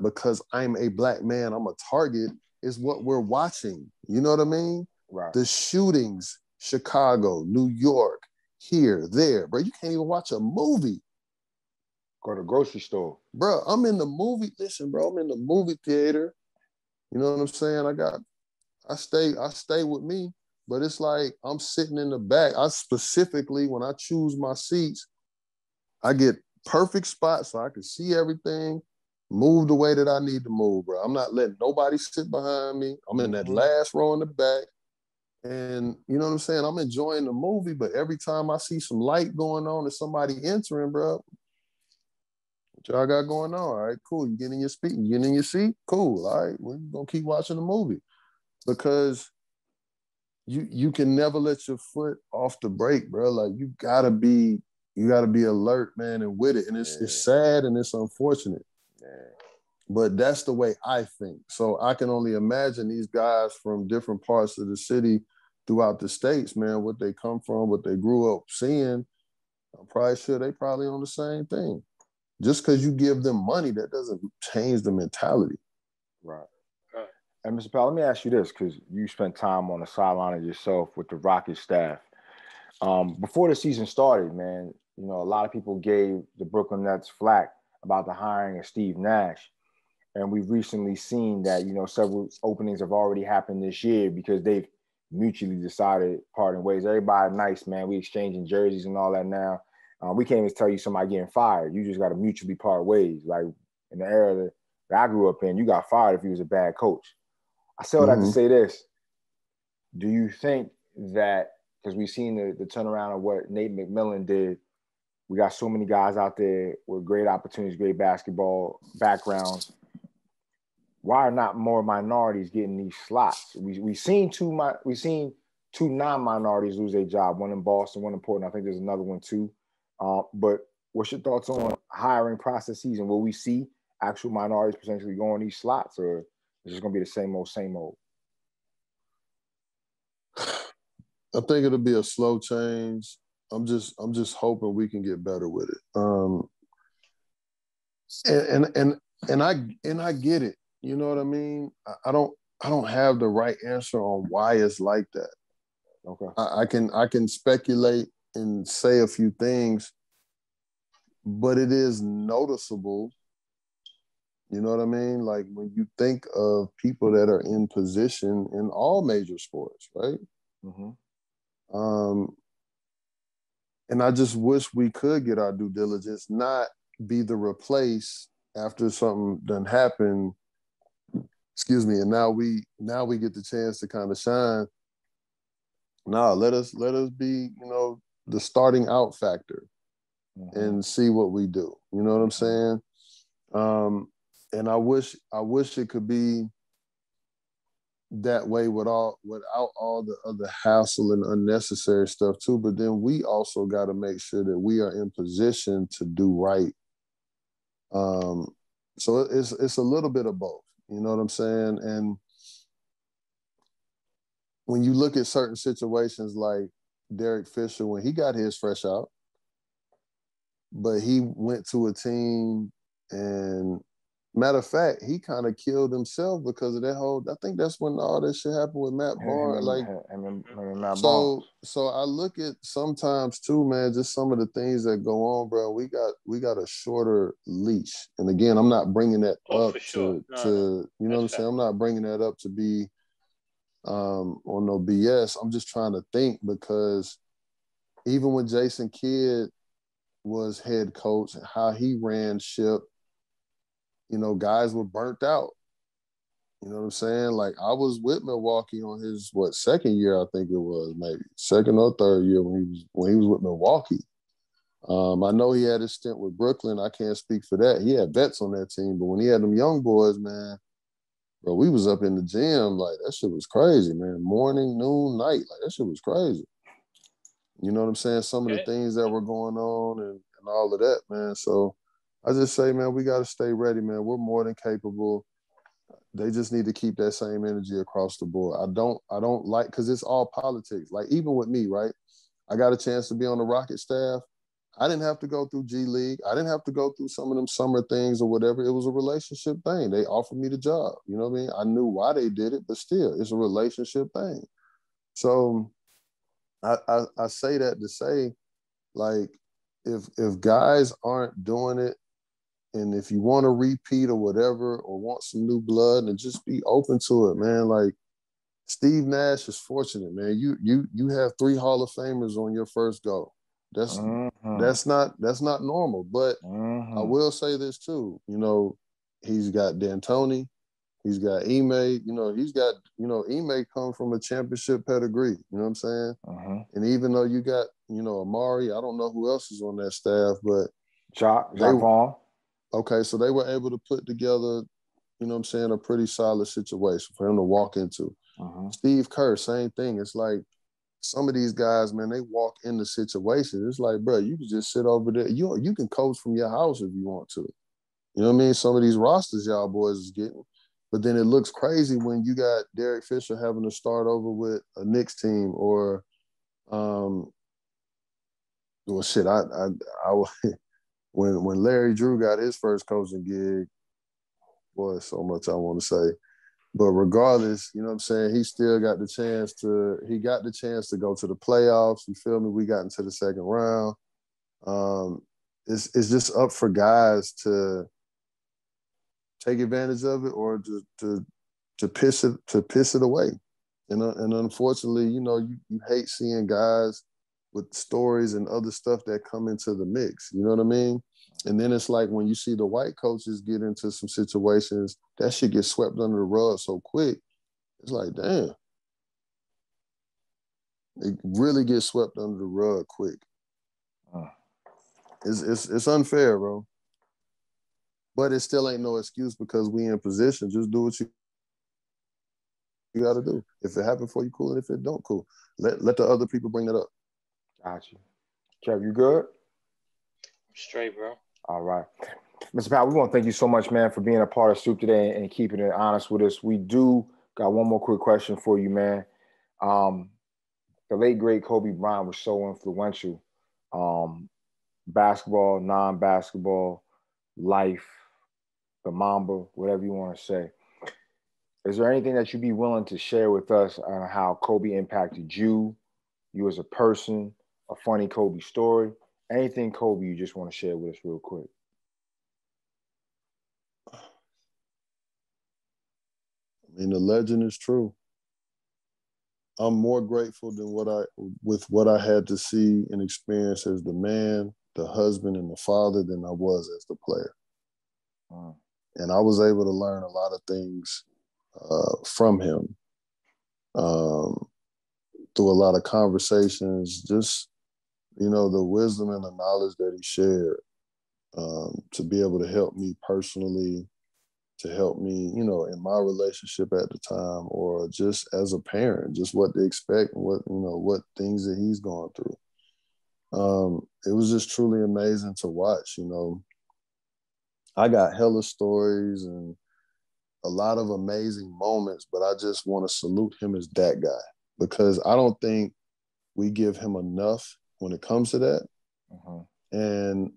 because I'm a black man, I'm a target. It's what we're watching. You know what I mean?
Right.
The shootings, Chicago, New York, here, there. Bro, you can't even watch a movie.
Go to the grocery store.
Bro, I'm in the movie. Listen, bro, I'm in the movie theater. You know what I'm saying? I stay with me, but it's like I'm sitting in the back. I specifically, when I choose my seats, I get perfect spots so I can see everything, move the way that I need to move, bro. I'm not letting nobody sit behind me. I'm in that last row in the back. And you know what I'm saying? I'm enjoying the movie, but every time I see some light going on and somebody entering, bro, what y'all got going on? All right, cool. You get in your seat. You get in your seat? Cool. All right, we're going to keep watching the movie. Because you can never let your foot off the brake, bro. Like you gotta be alert, man, and with it. And it's sad and it's unfortunate.
Yeah.
But that's the way I think. So I can only imagine these guys from different parts of the city throughout the states, man, what they come from, what they grew up seeing. I'm probably sure they probably on the same thing. Just because you give them money, that doesn't change the mentality.
Right. And Mr. Powell, let me ask you this, because you spent time on the sideline yourself with the Rockets staff. Before the season started, man, you know, a lot of people gave the Brooklyn Nets flack about the hiring of Steve Nash. And we've recently seen that, you know, several openings have already happened this year because they've mutually decided parting ways. Everybody nice, man. We exchanging jerseys and all that now. We can't even tell you somebody getting fired. You just got to mutually part ways. Like in the era that I grew up in, you got fired if you was a bad coach. I say all that to say this. Do you think that, because we've seen the turnaround of what Nate McMillan did, we got so many guys out there with great opportunities, great basketball backgrounds. Why are not more minorities getting these slots? We've seen two non-minorities lose their job, one in Boston, one in Portland. I think there's another one too. But what's your thoughts on hiring processes, and will we see actual minorities potentially go on these slots, or is it just going to be the same old?
I think it'll be a slow change. I'm just hoping we can get better with it. And I get it. You know what I mean? I don't have the right answer on why it's like that.
Okay.
I can speculate and say a few things, but it is noticeable. You know what I mean? Like when you think of people that are in position in all major sports, right?
Mm-hmm.
And I just wish we could get our due diligence, not be the replace after something done happened. Excuse me. And now we get the chance to kind of shine. No, let us be, you know, the starting out factor and see what we do. You know what I'm saying? And I wish it could be that way without all the other hassle and unnecessary stuff too. But then we also got to make sure that we are in position to do right. So it's a little bit of both. You know what I'm saying? And when you look at certain situations like Derek Fisher, when he got his fresh out, but he went to a team and matter of fact, he kind of killed himself because of that whole. I think that's when all that shit happened with Matt Barnes. So I look at sometimes too, man, just some of the things that go on, bro. We got a shorter leash, and again, I'm not bringing that up to you know what I'm saying. I'm not bringing that up to be on no BS. I'm just trying to think because even when Jason Kidd was head coach, how he ran ship. You know, guys were burnt out. You know what I'm saying? Like I was with Milwaukee on his second year, I think it was, maybe second or third year when he was with Milwaukee. I know he had his stint with Brooklyn. I can't speak for that. He had vets on that team, but when he had them young boys, man, bro, we was up in the gym like that shit was crazy, man. Morning, noon, night, like that shit was crazy. You know what I'm saying? Some of the things that were going on and all of that, man. So I just say, man, we got to stay ready, man. We're more than capable. they just need to keep that same energy across the board. I don't like, because it's all politics. Like, even with me, right? I got a chance to be on the Rocket staff. I didn't have to go through G League. I didn't have to go through some of them summer things or whatever. It was a relationship thing. They offered me the job. You know what I mean? I knew why they did it, but still, it's a relationship thing. So I say that to say, like, if guys aren't doing it, and if you want to repeat or whatever, or want some new blood, and just be open to it, man. Like, Steve Nash is fortunate, man. You have 3 Hall of Famers on your first go. That's not normal. But I will say this too. You know, he's got D'Antoni, he's got Ime. You know, he's got, you know, Ime come from a championship pedigree. You know what I'm saying? And even though you got, you know, Amari, I don't know who else is on that staff, but
Jacques Vaughn.
Okay, so they were able to put together, you know what I'm saying, a pretty solid situation for him to walk into. Steve Kerr, same thing. It's like, some of these guys, man, they walk into situations. It's like, bro, you can just sit over there. You can coach from your house if you want to. You know what I mean? Some of these rosters y'all boys is getting. But then it looks crazy when you got Derek Fisher having to start over with a Knicks team, or, well, shit, when Larry Drew got his first coaching gig, boy, so much I want to say. But regardless, you know what I'm saying, he still got the chance to go to the playoffs. You feel me? We got into the second round. It's just up for guys to take advantage of it, or to piss it away. And unfortunately, you know, you hate seeing guys with stories and other stuff that come into the mix. You know what I mean? And then it's like, when you see the white coaches get into some situations, that shit gets swept under the rug so quick. It's like, damn. It really gets swept under the rug quick. It's unfair, bro. But it still ain't no excuse, because we in position. Just do what you got to do. If it happened for you, cool. And if it don't, cool. Let the other people bring that up.
Got you. Kev, you good?
Straight, bro.
All right. Mr. Powell, we want to thank you so much, man, for being a part of Stoop today and keeping it honest with us. We do got one more quick question for you, man. The late, great Kobe Bryant was so influential. Basketball, non-basketball, life, the Mamba, whatever you want to say. Is there anything that you'd be willing to share with us on how Kobe impacted you as a person, a funny Kobe story? Anything Kobe you just want to share with us real quick?
I mean, the legend is true. I'm more grateful than what I had to see and experience as the man, the husband, and the father than I was as the player. And I was able to learn a lot of things from him through a lot of conversations, just, you know, the wisdom and the knowledge that he shared to be able to help me personally, to help me, you know, in my relationship at the time, or just as a parent, just what to expect and what things that he's going through. It was just truly amazing to watch. You know, I got hella stories and a lot of amazing moments, but I just want to salute him as that guy, because I don't think we give him enough when it comes to that. And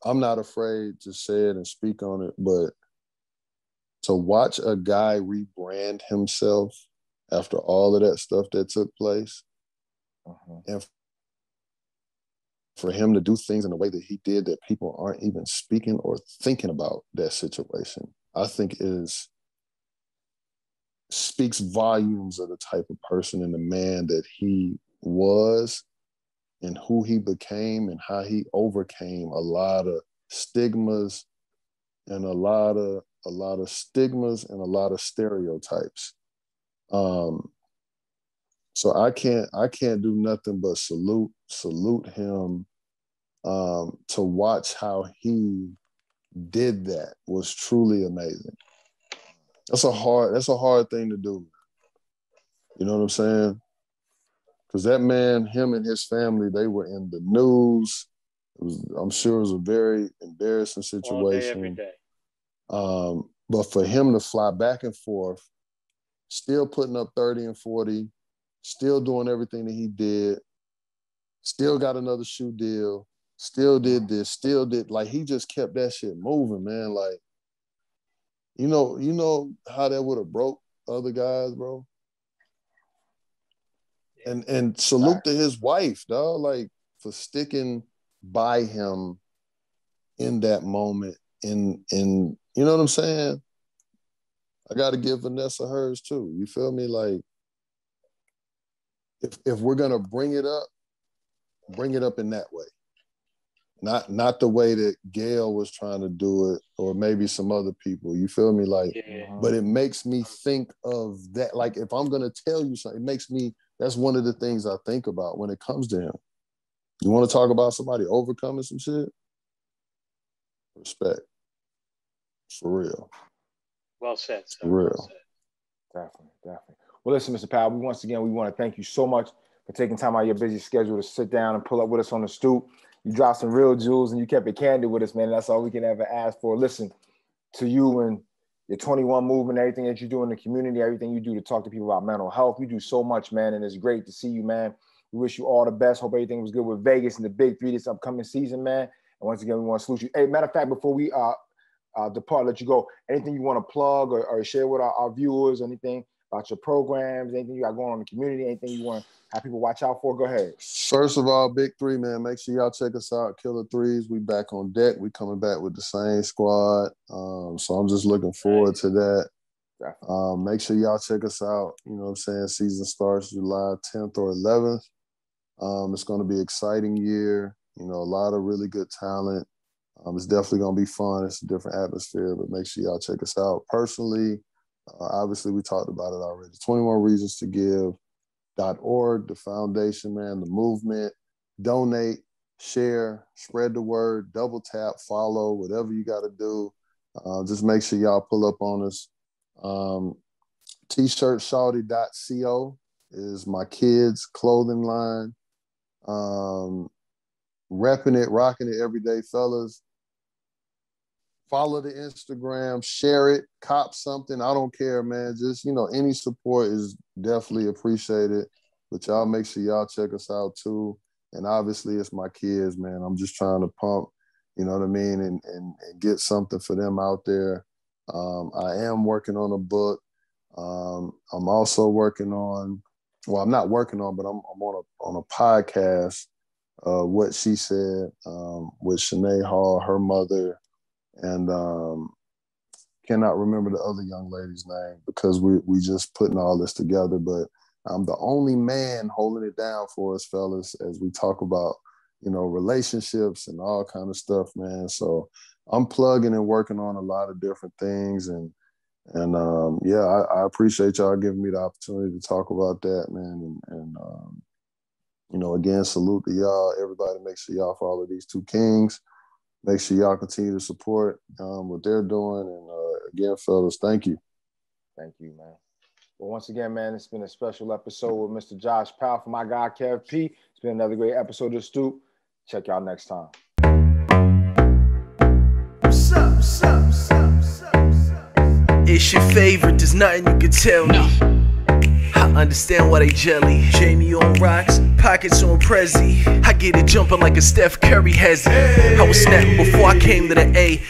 I'm not afraid to say it and speak on it, but to watch a guy rebrand himself after all of that stuff that took place, and for him to do things in the way that he did that people aren't even speaking or thinking about that situation, I think speaks volumes of the type of person and the man that he was and who he became, and how he overcame a lot of stigmas and a lot of stereotypes. So I can't do nothing but salute him. To watch how he did that was truly amazing. That's a hard thing to do. You know what I'm saying? Because that man, him and his family, they were in the news. I'm sure it was a very embarrassing situation.
All day, every day.
But for him to fly back and forth, still putting up 30 and 40, still doing everything that he did, still got another shoe deal, still did this, still did, like, he just kept that shit moving, man. Like, you know how that would have broke other guys, bro? And salute to his wife, dog, like, for sticking by him in that moment. In you know what I'm saying? I got to give Vanessa hers too. You feel me? Like, if we're gonna bring it up in that way, not the way that Gail was trying to do it, or maybe some other people. You feel me? Like, but it makes me think of that. Like, if I'm gonna tell you something, it makes me. That's one of the things I think about when it comes to him. You want to talk about somebody overcoming some shit? Respect. For real.
Well said, sir.
For real.
Well said.
Definitely. Well, listen, Mr. Powell, we want to thank you so much for taking time out of your busy schedule to sit down and pull up with us on the stoop. You dropped some real jewels and you kept it candid with us, man. That's all we can ever ask for. Listen, to you and your 21 movement, everything that you do in the community, everything you do to talk to people about mental health. You do so much, man, and it's great to see you, man. We wish you all the best. Hope everything was good with Vegas and the Big Three this upcoming season, man. And once again, we want to salute you. Hey, matter of fact, before we depart, let you go, anything you want to plug or share with our viewers, anything about your programs, anything you got going on in the community, anything you want to have people watch out for, go ahead.
First of all, Big Three, man, make sure y'all check us out. Killer Threes, we back on deck. We coming back with the same squad. So I'm just looking forward to that. Make sure y'all check us out. You know what I'm saying? Season starts July 10th or 11th. It's going to be an exciting year. You know, a lot of really good talent. It's definitely going to be fun. It's a different atmosphere, but make sure y'all check us out. Personally, obviously, we talked about it already. 21 Reasons to Give.org, the foundation, man, the movement. Donate, share, spread the word, double tap, follow, whatever you got to do. Just make sure y'all pull up on us. T-shirtshawty.co is my kids' clothing line. Repping it, rocking it every day, fellas. Follow the Instagram, share it, cop something. I don't care, man. Just, you know, any support is definitely appreciated. But y'all make sure y'all check us out too. And obviously it's my kids, man. I'm just trying to pump, you know what I mean, and get something for them out there. I am working on a book. I'm also working on, well, I'm not working on, but I'm on a podcast, What She Said, with Shanae Hall, her mother, and cannot remember the other young lady's name because we just putting all this together. But I'm the only man holding it down for us, fellas, as we talk about, you know, relationships and all kind of stuff, man. So I'm plugging and working on a lot of different things, and yeah, I appreciate y'all giving me the opportunity to talk about that, man. And you know, again, salute to y'all. Everybody, make sure y'all follow these two kings. Make sure y'all continue to support what they're doing. And again, fellas, thank you.
Thank you, man. Well, once again, man, it's been a special episode with Mr. Josh Powell for my guy, Kev P. It's been another great episode of Stoop. Check y'all next time.
It's your favorite, there's nothing you can tell me. I understand why they jelly. Jamie on rocks, pockets on Prezi. I get it jumping like a Steph Curry has it. I was snapping before I came to the A.